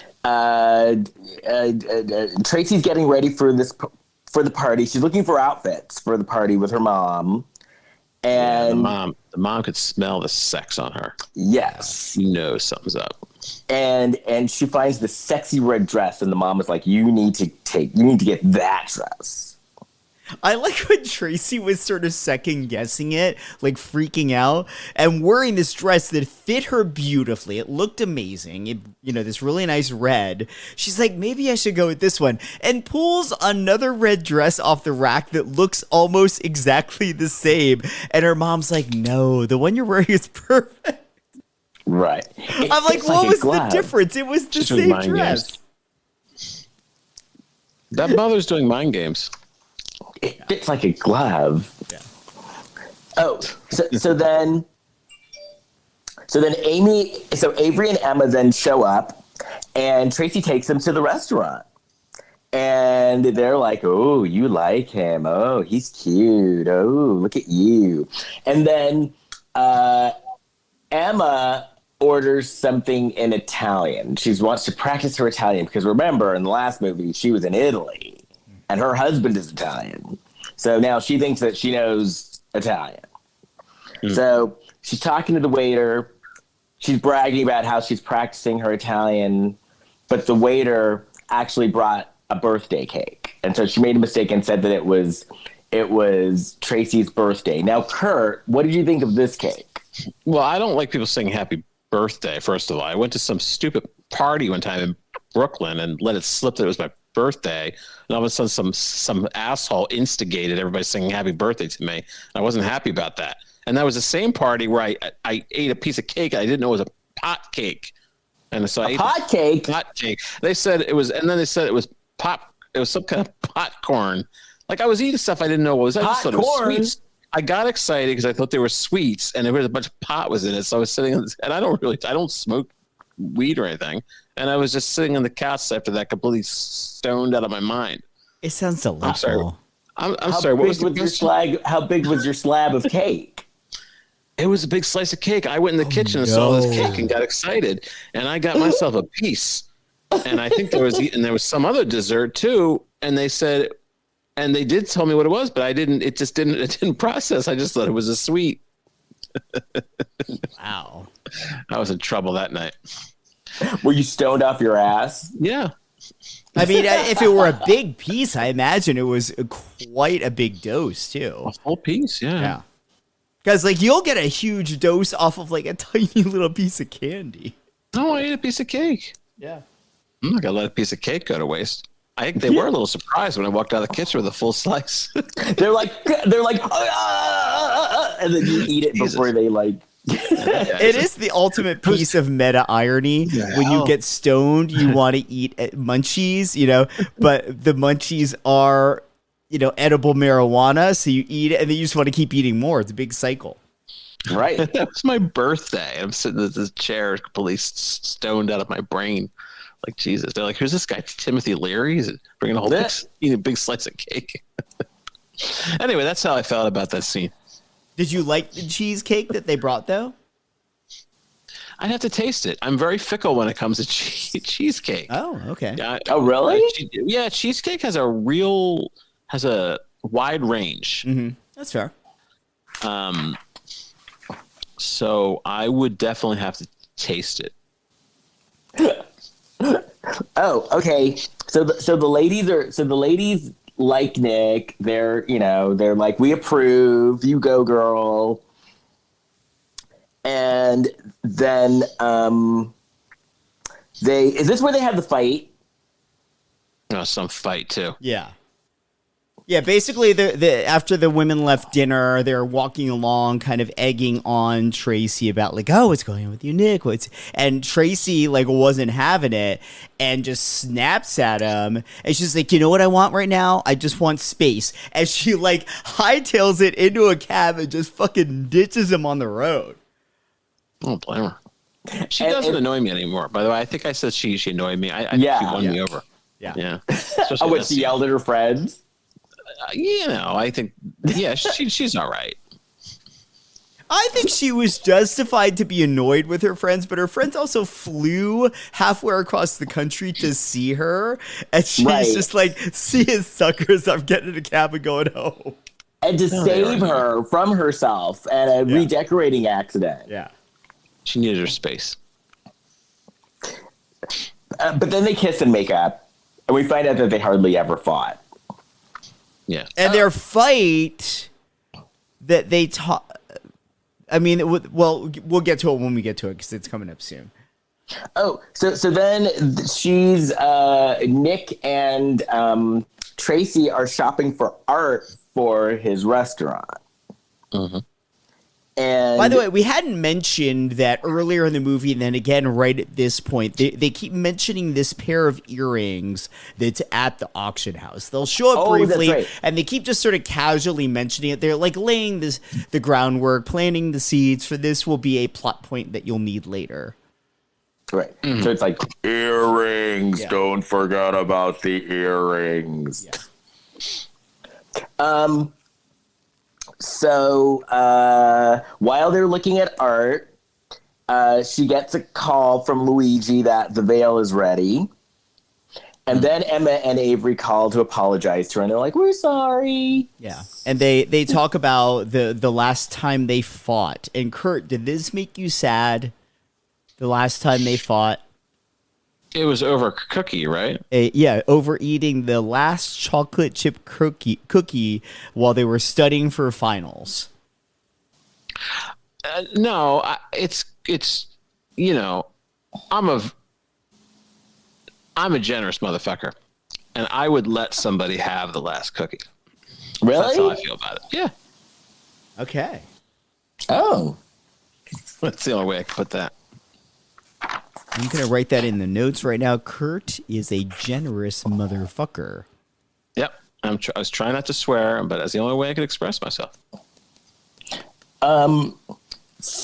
Tracy's getting ready for the party. She's looking for outfits for the party with her mom. And the mom could smell the sex on her. Yes. You know something's up. And she finds the sexy red dress, and the mom is like, you need to get that dress. I like when Tracy was sort of second guessing it, like freaking out, and wearing this dress that fit her beautifully. It looked amazing. This really nice red. She's like, maybe I should go with this one, and pulls another red dress off the rack that looks almost exactly the same. And her mom's like, no, the one you're wearing is perfect. Right. I'm like, what was the difference? It was the same dress. That mother's doing mind games. It fits like a glove. Yeah. Oh, so then Avery and Emma then show up, and Tracy takes them to the restaurant. And they're like, oh, you like him. Oh, he's cute. Oh, look at you. And then Emma orders something in Italian. She wants to practice her Italian because remember, in the last movie, she was in Italy. And her husband is Italian. So now she thinks that she knows Italian. So she's talking to the waiter. She's bragging about how she's practicing her Italian. But the waiter actually brought a birthday cake. And so she made a mistake and said that it was Tracy's birthday. Now, Kurt, what did you think of this cake? Well, I don't like people saying happy birthday, first of all. I went to some stupid party one time in Brooklyn and let it slip that it was my birthday, and all of a sudden some asshole instigated everybody singing happy birthday to me. I wasn't happy about that. And that was the same party where I ate a piece of cake I didn't know it was a pot cake. And so I ate pot cake. They said it was, and then they said it was some kind of popcorn. Like I was eating stuff I didn't know what was. I just thought it was sweets. I got excited because I thought they were sweets, and there was a bunch of pot was in it. So I was sitting, and I don't smoke weed or anything. And I was just sitting on the couch after that, completely stoned out of my mind. It sounds delightful. I'm sorry. What was How big was your slab of cake? It was a big slice of cake. I went in the kitchen and saw this cake and got excited, and I got myself a piece. And I think there was some other dessert too. And they said, and they did tell me what it was, but I didn't. It didn't process. I just thought it was a sweet. Wow. I was in trouble that night. Were you stoned off your ass? Yeah. I mean, if it were a big piece, I imagine it was quite a big dose too. A whole piece, yeah. Yeah. Because like you'll get a huge dose off of like a tiny little piece of candy. No, I ate a piece of cake. Yeah. I'm not gonna let a piece of cake go to waste. I think they were a little surprised when I walked out of the kitchen with a full slice. they're like, and then you eat it before they like. It is the ultimate piece of meta irony. Yeah. When you get stoned, you want to eat munchies, but the munchies are, edible marijuana. So you eat it and then you just want to keep eating more. It's a big cycle. Right. That was my birthday. I'm sitting in this chair, completely stoned out of my brain. Like, Jesus. They're like, who's this guy? Timothy Leary? He's bringing a whole eating a big slice of cake. Anyway, that's how I felt about that scene. Did you like the cheesecake that they brought, though? I'd have to taste it. I'm very fickle when it comes to cheesecake. Oh, okay. Oh, really? Yeah, cheesecake has a wide range. Mm-hmm. That's fair. So I would definitely have to taste it. Oh, okay. So the ladies like Nick. They're like, we approve. You go, girl. And then is this where they have the fight? No, some fight too. Yeah. Yeah, basically, after the women left dinner, they're walking along, kind of egging on Tracy about like, oh, what's going on with you, Nick? And Tracy like wasn't having it, and just snaps at him, and she's like, you know what I want right now? I just want space. And she like hightails it into a cab and just fucking ditches him on the road. Oh, blame her. She doesn't annoy me anymore. By the way, I think I said she annoyed me. I think she won me over. Yeah. Oh, what, she yelled at her friends? I think, she's all right. I think she was justified to be annoyed with her friends, but her friends also flew halfway across the country to see her, and she's just like, see his suckers, I'm getting in a cab and going home. And to save her from herself and a redecorating accident. Yeah. She needed her space. But then they kiss and make up, and we find out that they hardly ever fought. Yeah. And their fight that they talk. I mean, we'll get to it when we get to it because it's coming up soon. Oh, so then she's Nick and Tracy are shopping for art for his restaurant. Mm-hmm. And by the way, we hadn't mentioned that earlier in the movie, and then again right at this point, they keep mentioning this pair of earrings that's at the auction house. They'll show it briefly, and they keep just sort of casually mentioning it. They're like laying the groundwork, planting the seeds for this will be a plot point that you'll need later. Right. Mm-hmm. So it's like, earrings. Yeah. Don't forget about the earrings. Yeah. So while they're looking at art, she gets a call from Luigi that the veil is ready. And then Emma and Avery call to apologize to her, and they're like, we're sorry. Yeah. And they talk about the last time they fought. And Kurt, did this make you sad? The last time they fought? It was over cookie, right? Overeating the last chocolate chip cookie while they were studying for finals. No, it's I'm a generous motherfucker, and I would let somebody have the last cookie. Really? That's how I feel about it. Yeah. Okay. Oh. That's the only way I can put that. I'm going to write that in the notes right now. Kurt is a generous motherfucker. Yep. I was trying not to swear, but that's the only way I can express myself. So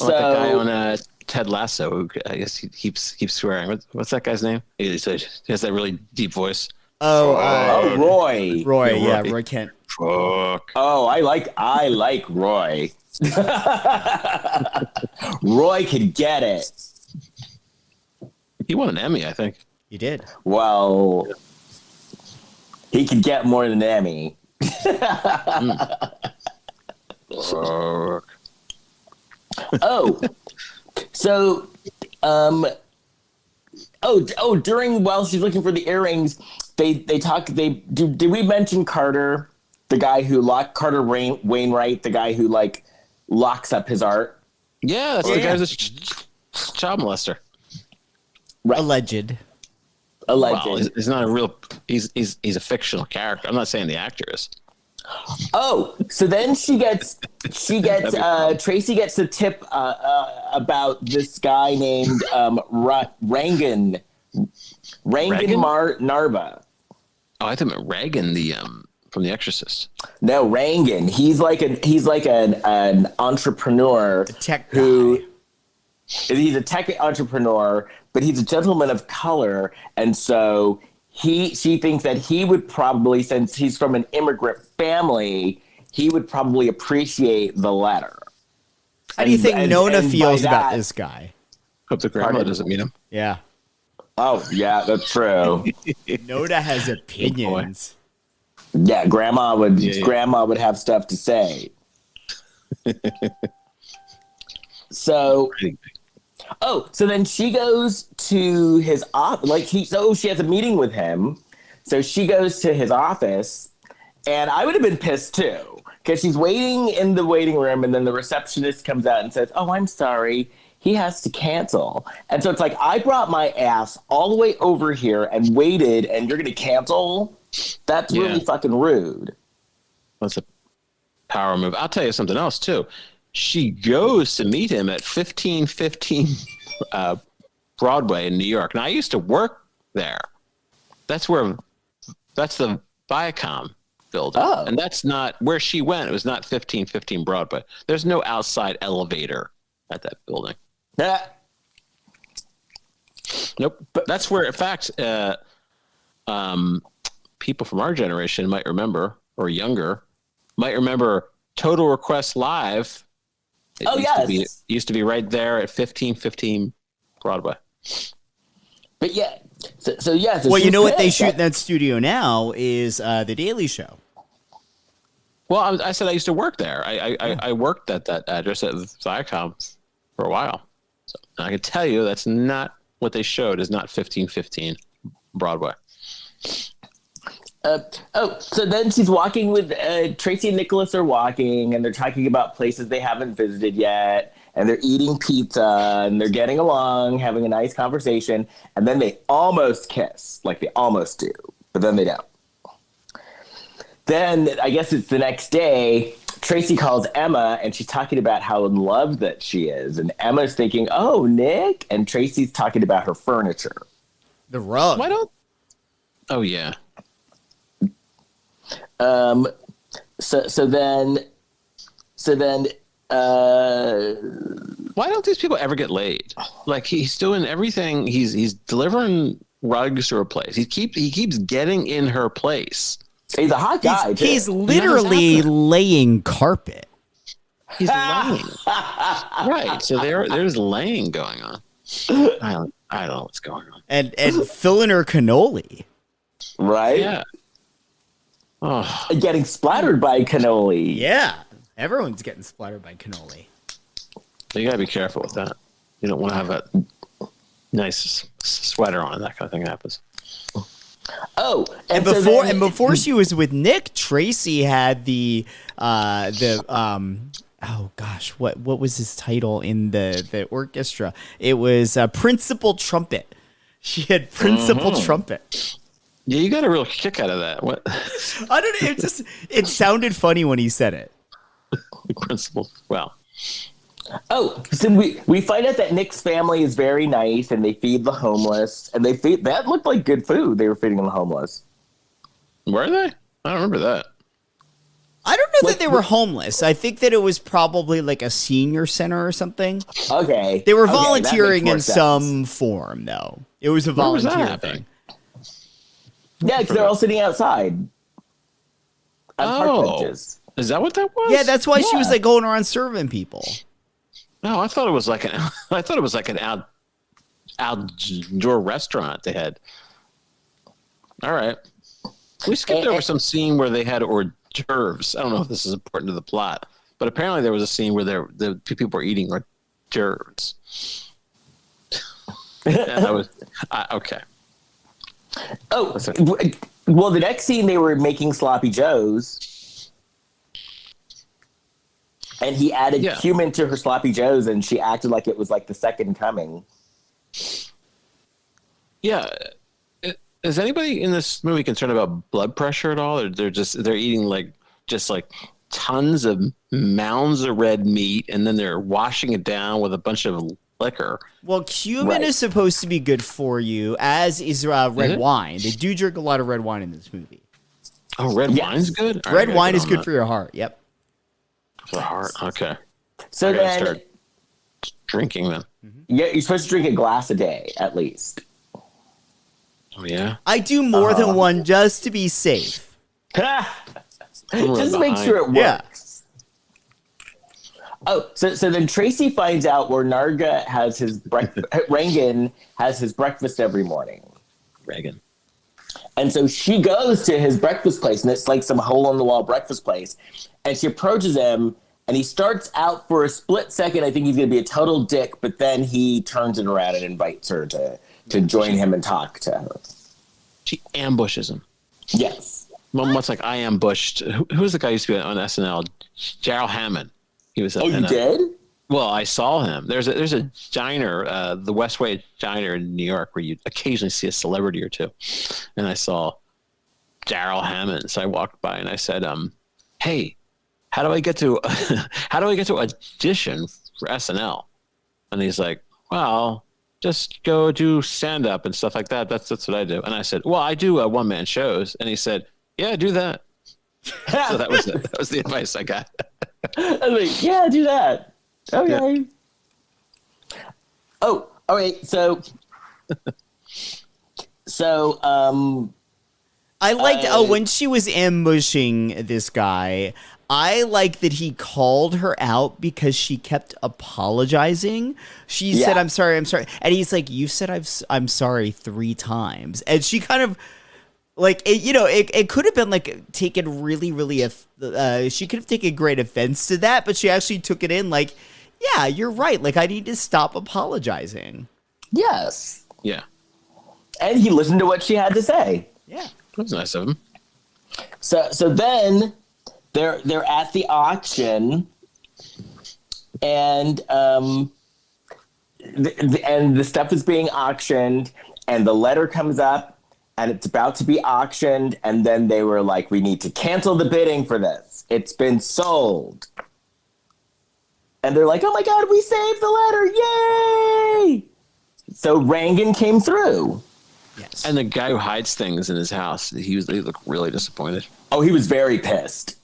like that guy on Ted Lasso, who I guess he keeps swearing. What's that guy's name? He has that really deep voice. Roy. Roy, yeah, Roy Kent. Fuck. Oh, I like Roy. Roy could get it. He won an Emmy, I think. He did. Well, he could get more than an Emmy. So, while she's looking for the earrings, did we mention Carter, the guy who Carter Wainwright, the guy who like locks up his art? Yeah, that's the guy who's a child molester. Right. Alleged. Well, he's not a real. He's a fictional character. I'm not saying the actor is. Oh, so then Tracy gets the tip about this guy named Rangan Narba. Oh, I thought Reagan, from The Exorcist. No, Rangan. He's like an entrepreneur, a tech who. guy. He's a tech entrepreneur, but he's a gentleman of color, and so she thinks that he would probably, since he's from an immigrant family, he would probably appreciate the letter. How do you think Nonna feels about this guy? Hope the grandma doesn't meet him. Yeah. Oh, yeah, that's true. Nonna has opinions. Yeah, grandma would have stuff to say. So then she goes to his office. She has a meeting with him. So she goes to his office, and I would have been pissed too, because she's waiting in the waiting room, and then the receptionist comes out and says, "Oh, I'm sorry, he has to cancel." And so it's like, I brought my ass all the way over here and waited, and you're going to cancel? That's really fucking rude. That's a power move. I'll tell you something else too. She goes to meet him at 1515 Broadway in New York. Now I used to work there. That's the Viacom building. Oh. And that's not where she went. It was not 1515 Broadway. There's no outside elevator at that building. Nope. But that's where, in fact, people from our generation might remember, or younger, might remember Total Request Live. Used to be right there at 1515 Broadway. But yeah. So yeah. So well, you know what they shoot in that studio now is The Daily Show. Well, I said I used to work there. I worked at that address at Viacom for a while. So I can tell you that's not what they showed is not 1515 Broadway. So then she's walking with Tracy and Nicholas are walking, and they're talking about places they haven't visited yet, and they're eating pizza, and they're getting along, having a nice conversation, and then they almost kiss, like they almost do, but then they don't. Then I guess it's the next day. Tracy calls Emma, and she's talking about how in love that she is, and Emma's thinking, "Oh, Nick," and Tracy's talking about her furniture, the rug. Why don't? Oh yeah. So then, why don't these people ever get laid? Like he's doing everything. He's delivering rugs to her place. He keeps getting in her place. He's a hot guy. He's literally laying carpet. He's laying. Right. So there's laying going on. I don't know what's going on. And filling her cannoli. Right? Yeah. Oh. Getting splattered by cannoli. Yeah. Everyone's getting splattered by cannoli. You gotta be careful with that. You don't want to have that nice sweater on. That kind of thing happens. Oh, and before she was with Nick, Tracy had the oh gosh, what was his title in the orchestra? It was principal trumpet. She had principal trumpet. Yeah, you got a real kick out of that. What? I don't know. It sounded funny when he said it. Principal. Well. Oh, so we find out that Nick's family is very nice, and they feed the homeless, and that looked like good food they were feeding the homeless. Were they? I don't remember that. I don't know that they were homeless. I think that it was probably like a senior center or something. Okay. They were volunteering in some form, though. It was a volunteer thing. Yeah, because they're all sitting outside on park benches. Is that what that was? Yeah, that's why she was like going around serving people. No, I thought it was like an outdoor restaurant they had. All right. We skipped over some scene where they had hors d'oeuvres. I don't know if this is important to the plot, but apparently there was a scene where the people were eating hors d'oeuvres. That was okay. Oh, well, the next scene they were making sloppy joes, and he added cumin to her sloppy joes, and she acted like it was like the second coming. Yeah. Is anybody in this movie concerned about blood pressure at all? Or they're eating just tons of mounds of red meat, and then they're washing it down with a bunch of liquor. Well, cumin is supposed to be good for you, as is red wine. They do drink a lot of red wine in this movie. Oh, red wine's good? Red wine is good for your heart. Yep. For the heart? Okay. So then start drinking then. Yeah, you're supposed to drink a glass a day, at least. Oh, yeah? I do more than one just to be safe. Just make sure it works. Yeah. Oh, so then Tracy finds out where Narga has his Reagan has his breakfast every morning. Reagan. And so she goes to his breakfast place, and it's like some hole-in-the-wall breakfast place. And she approaches him, and he starts out for a split second. I think he's going to be a total dick, but then he turns it around and invites her to join him and talk to her. She ambushes him. Yes. Much like I ambushed. Who was the guy who used to be on SNL? Gerald Hammond. He was. You did? Well, I saw him. There's a diner, the Westway Diner in New York, where you occasionally see a celebrity or two. And I saw Gerald Hammond. So I walked by and I said, hey, how do I get to audition for SNL? And he's like, well, just go do stand up and stuff like that. That's what I do. And I said, well, I do one man shows. And he said, yeah, do that. So that was it. That was the advice I got. I was like, yeah, do that. Okay. Yeah. Oh, all right. So I liked when she was ambushing this guy. I like that he called her out because she kept apologizing. She said, I'm sorry. And he's like, you said I'm sorry 3 times. And she kind of like, it could have been like taken really, really, she could have taken great offense to that, but she actually took it in like, yeah, you're right. Like, I need to stop apologizing. Yes. Yeah. And he listened to what she had to say. Yeah. That was nice of him. So then they're at the auction, and the stuff is being auctioned, and the letter comes up, and it's about to be auctioned, and then they were like, we need to cancel the bidding for this. It's been sold. And they're like, oh my God, we saved the letter. Yay! So Rangan came through. Yes. And the guy who hides things in his house, he looked really disappointed. Oh, he was very pissed.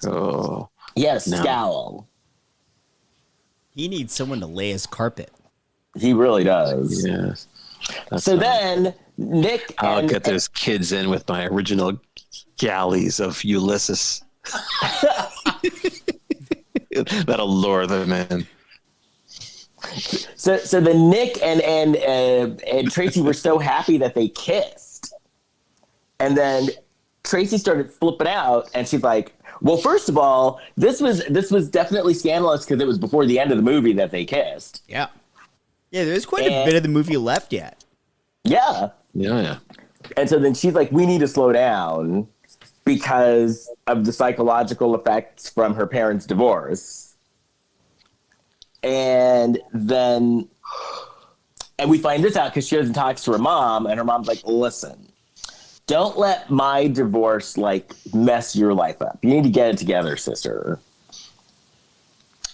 Oh. Yes, scowl. He needs someone to lay his carpet. He really does. Yes. So then Nick I'll get those kids in with my original galleys of Ulysses. That'll lure them in. So then Nick and Tracy were so happy that they kissed. And then Tracy started flipping out, and she's like, well, first of all, this was definitely scandalous because it was before the end of the movie that they kissed. Yeah. Yeah, there's quite a bit of the movie left yet. Yeah. Yeah. And so then she's like, we need to slow down because of the psychological effects from her parents' divorce. And we find this out because she doesn't talk to her mom, and her mom's like, listen, don't let my divorce like mess your life up. You need to get it together, sister.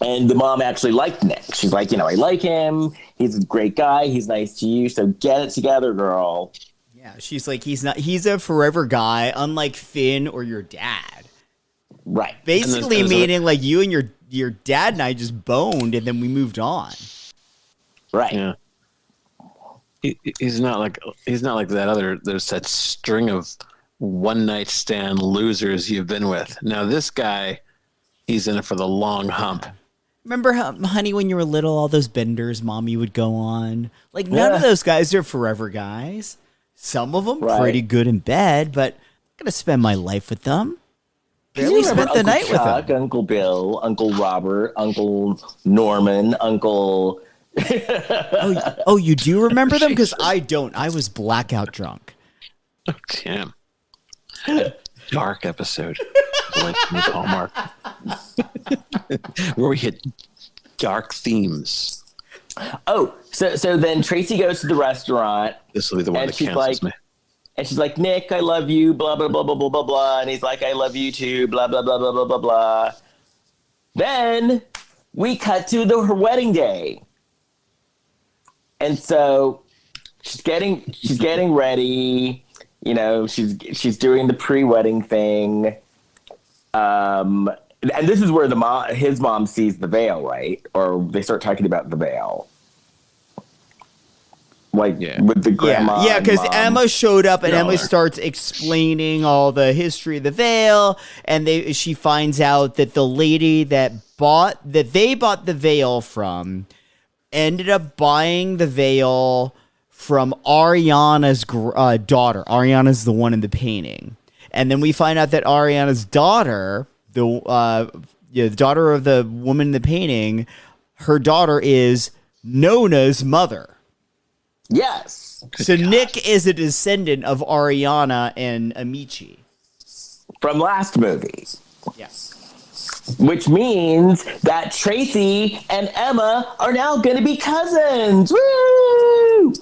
And the mom actually liked Nick. She's like, I like him. He's a great guy. He's nice to you. So get it together, girl. Yeah, she's like, he's a forever guy, unlike Finn or your dad. Right. Basically meaning like you and your dad and I just boned and then we moved on. Right. Yeah. He's not like there's that string of one night stand losers you've been with. Now this guy, he's in it for the long hump. Remember, honey, when you were little, all those benders mommy would go on? Like, none of those guys are forever guys. Some of them pretty good in bed, but I'm going to spend my life with them. Barely spent the night with them. Uncle Bill, Uncle Robert, Uncle Norman, Uncle... oh, you do remember them? Because I don't. I was blackout drunk. Oh, damn. Dark episode. Like Hallmark. Where we hit dark themes. Oh, so then Tracy goes to the restaurant. This will be the one that cancels me. And she's like, Nick, I love you, blah, blah, blah, blah, blah, blah, blah. And he's like, I love you too, blah, blah, blah, blah, blah, blah, blah. Then we cut to her wedding day. And so she's getting ready. She's doing the pre-wedding thing. And this is where his mom sees the veil, right? Or they start talking about the veil. With the grandma. Yeah, because Emma showed up and Emma starts explaining all the history of the veil, and she finds out that the lady that they bought the veil from ended up buying the veil from Ariana's daughter. Ariana's the one in the painting. And then we find out that Ariana's daughter, the daughter of the woman in the painting, her daughter is Nonna's mother. Yes. So Nick is a descendant of Ariana and Amici. From last movie. Yes. Which means that Tracy and Emma are now going to be cousins. Woo!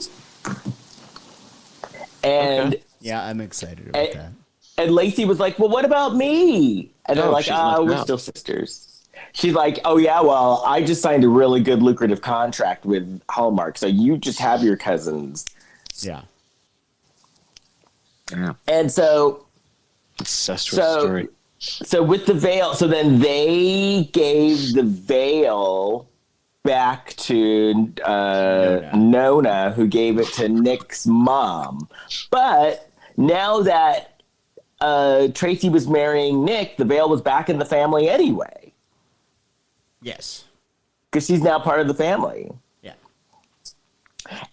And yeah, I'm excited about that. And Lacey was like, well, what about me? And they're No, like, she's left we're out. still sisters. She's like, oh, yeah, well, I just signed a really good lucrative contract with Hallmark. So you just have your cousins. Yeah. Yeah. And so Incestuous story. So with the veil, so then they gave the veil back to Nonna, who gave it to Nick's mom. But now that Tracy was marrying Nick, the veil was back in the family anyway. Yes. Because she's now part of the family. Yeah.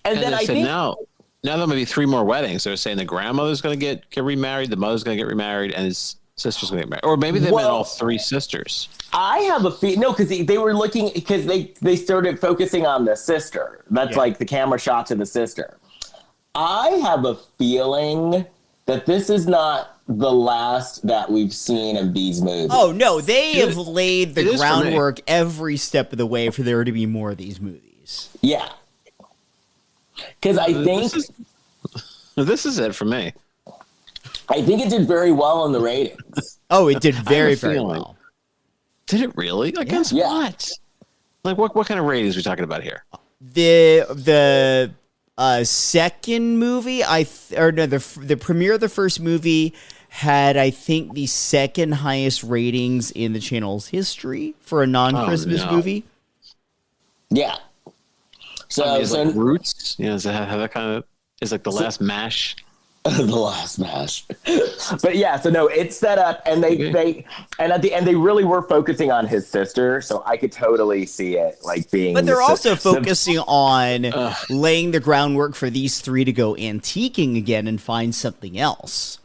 And then they I said think... Now there may be 3 more weddings. They're saying the grandmother's going to get remarried, the mother's going to get remarried, and his sister's going to get married. Or maybe they meant all 3 sisters. I have a feeling, no, because they were looking, because they started focusing on the sister. That's like the camera shots of the sister. I have a feeling that this is not the last that we've seen of these movies. Oh, no, they have laid the groundwork every step of the way for there to be more of these movies. Yeah. Because I think... This is it for me. I think it did very well in the ratings. Oh, it did very, very well. Did it really? Against what? Like, what kind of ratings are we talking about here? The second movie, the premiere of the first movie had, I think, the second highest ratings in the channel's history for a non-Christmas movie. Yeah. So, like Roots, does it have that kind of? Is like the last MASH. The last MASH. But yeah, so no, it's set up, and they and at the end they really were focusing on his sister, so I could totally see it like being. But they're also focusing on laying the groundwork for these 3 to go antiquing again and find something else.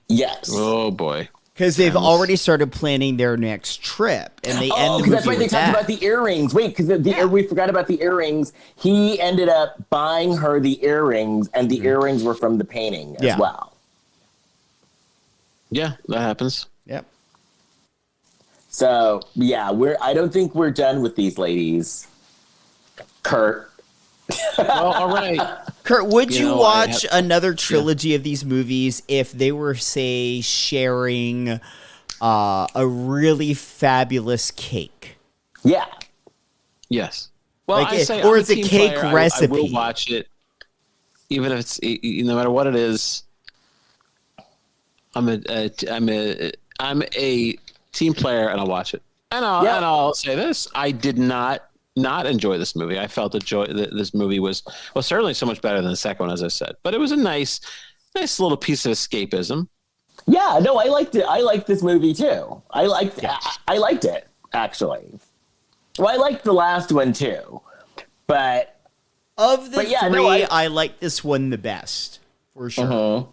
Yes. Oh boy. Because they've already started planning their next trip, and they end the movie that's right. They with talked that. about the earrings. Wait, because we forgot about the earrings. He ended up buying her the earrings, and the earrings were from the painting as well. Yeah, that happens. Yep. So yeah, I don't think we're done with these ladies. Kurt. Well, all right. Kurt, would you watch another trilogy of these movies if they were, say, sharing a really fabulous cake? Yeah. Yes. Well, like I say, or I'm it's a team cake player. recipe. I will watch it, even if it's no matter what it is. I'm a team player, and I'll watch it. And I'll say this: I did not enjoy this movie. I felt this movie was certainly so much better than the second one, as I said. But it was a nice little piece of escapism. Yeah, no, I liked it. I liked this movie too. I liked it actually. Well, I liked the last one too, but of the three, I like this one the best for sure. Uh-huh.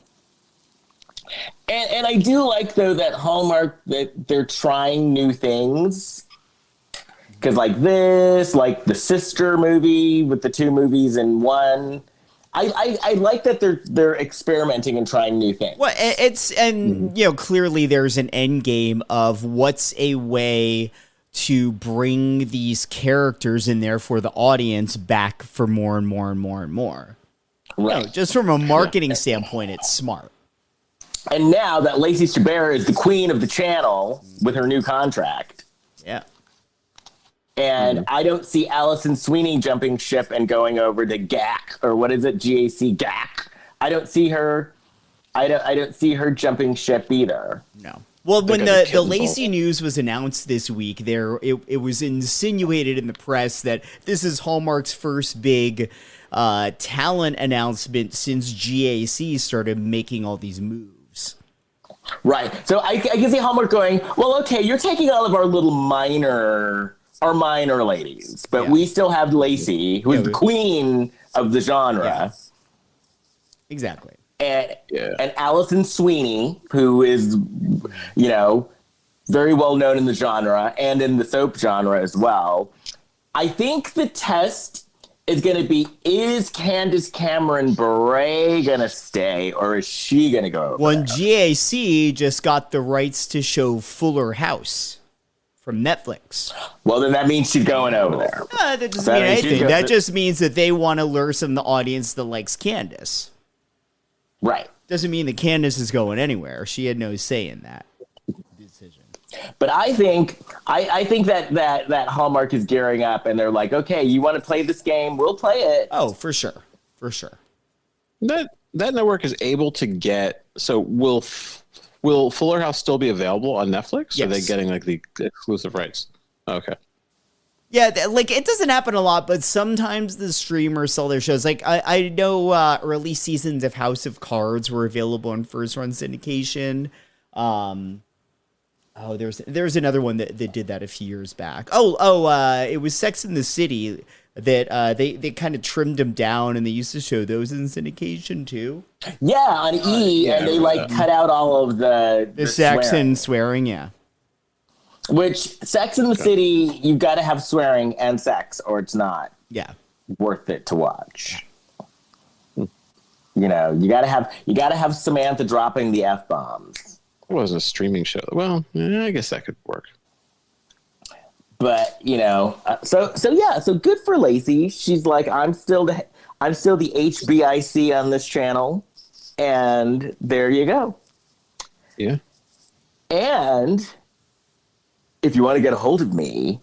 And I do like though that Hallmark that they're trying new things. Because like the sister movie with the 2 movies in one, I like that they're experimenting and trying new things. Well, clearly there's an end game of what's a way to bring these characters in there for the audience back for more and more and more and more. Right. Just from a marketing standpoint, it's smart. And now that Lacey Chabert is the queen of the channel with her new contract. Yeah. And I don't see Allison Sweeney jumping ship and going over to GAC, or what is it, GAC GAC. I don't see her. I don't see her jumping ship either. No. Well, when the Lacey news was announced this week, it was insinuated in the press that this is Hallmark's first big talent announcement since GAC started making all these moves. Right. So I can see Hallmark going, well, okay, you're taking all of our little minor ladies, but we still have Lacey, who is the queen of the genre. Yeah. Exactly. And Allison Sweeney, who is, very well known in the genre and in the soap genre as well. I think the test is going to be, is Candace Cameron Bure going to stay, or is she going to go over When there? GAC just got the rights to show Fuller House from Netflix. Well, then that means she's going over there. That doesn't mean anything. That just means that they want to lure some of the audience that likes Candace. Right. Doesn't mean that Candace is going anywhere. She had no say in that decision. But I think that Hallmark is gearing up, and they're like, okay, you want to play this game? We'll play it. Oh, for sure. For sure. That network is able to get. So will Fuller House still be available on Netflix? Yes. Or are they getting like the exclusive rights? Okay. Yeah, like it doesn't happen a lot, but sometimes the streamers sell their shows. Like I know early seasons of House of Cards were available in first run syndication. There's another one that did that a few years back. It was Sex and the City that they kind of trimmed them down, and they used to show those in syndication too. Yeah, on E, and they cut out all of the sex and swearing. Yeah. Which Sex in the City, you've got to have swearing and sex, or it's not worth it to watch. You know, you gotta have Samantha dropping the F-bombs. It wasn't a streaming show. Well, yeah, I guess that could work. But you know, so good for Lacey. She's like, I'm still the HBIC on this channel, and there you go. Yeah. And if you want to get a hold of me,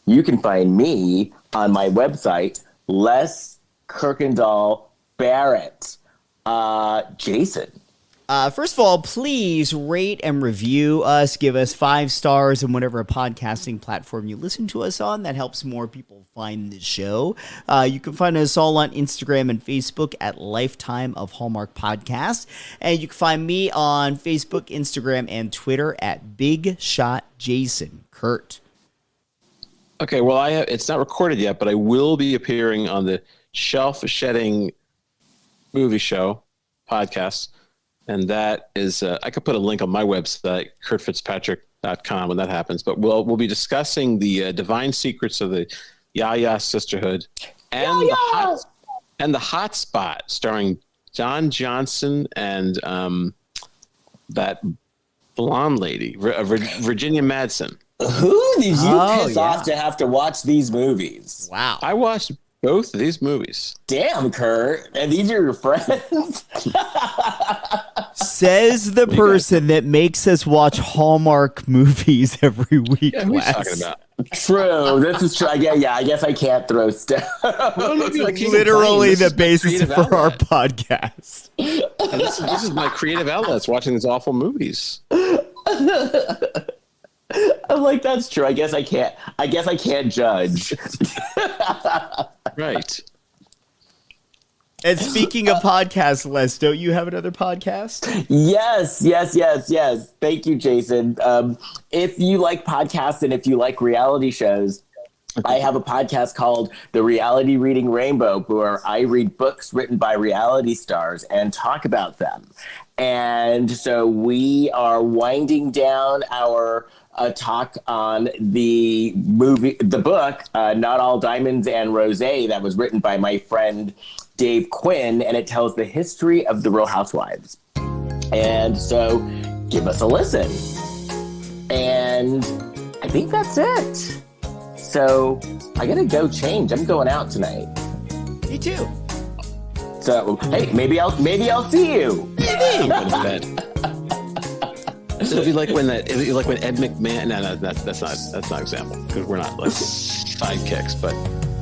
you can find me on my website, Les Kirkendall Barrett. Jason. First of all, please rate and review us. Give us 5 stars on whatever podcasting platform you listen to us on. That helps more people find the show. You can find us all on Instagram and Facebook at Lifetime of Hallmark Podcast. And you can find me on Facebook, Instagram, and Twitter at Big Shot Jason. Kurt. Okay, well, it's not recorded yet, but I will be appearing on the Shelf Shedding movie show podcast. And that is, I could put a link on my website, kurtfitzpatrick.com, when that happens. But we'll be discussing the divine secrets of the Ya Ya Sisterhood and the Hot Spot, starring John Johnson and that blonde lady, Virginia Madsen. Who did you piss off to have to watch these movies? Wow. I watched both of these movies. Damn, Kurt. And these are your friends? Says the person that makes us watch Hallmark movies every week. Yeah, who are you talking about? True. This is true. Yeah, I guess I can't throw stuff. Literally the basis for our podcast. And this is my creative outlets, watching these awful movies. I'm like, that's true. I guess I can't judge. Right. And speaking of podcasts, Les, don't you have another podcast? Yes. Thank you, Jason. If you like podcasts and if you like reality shows, I have a podcast called The Reality Reading Rainbow, where I read books written by reality stars and talk about them. And so we are winding down our talk on the book, Not All Diamonds and Rosé, that was written by my friend Dave Quinn, and it tells the history of the Real Housewives. And so give us a listen. And I think that's it. So I gotta go change. I'm going out tonight. Me too. So hey, maybe I'll see you. I'm going to bed. It'll be like when Ed McMahon. No, that's not an example, because we're not like sidekicks. But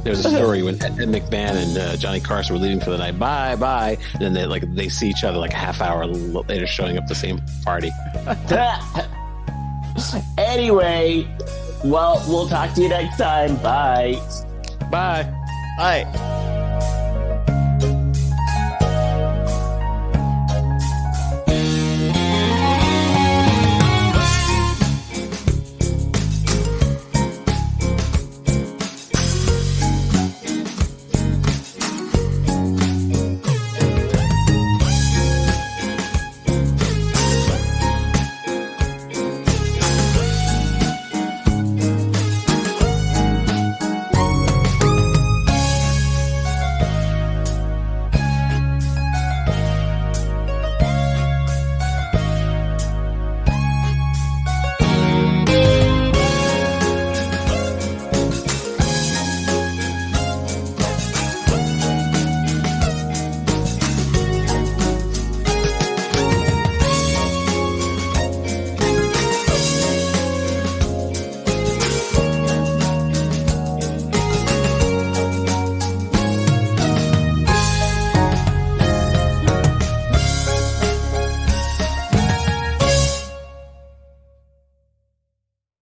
there's a story when Ed McMahon and Johnny Carson were leaving for the night. Bye. And then they see each other like a half hour later, showing up at the same party. Anyway, well, we'll talk to you next time. Bye. Bye. Bye.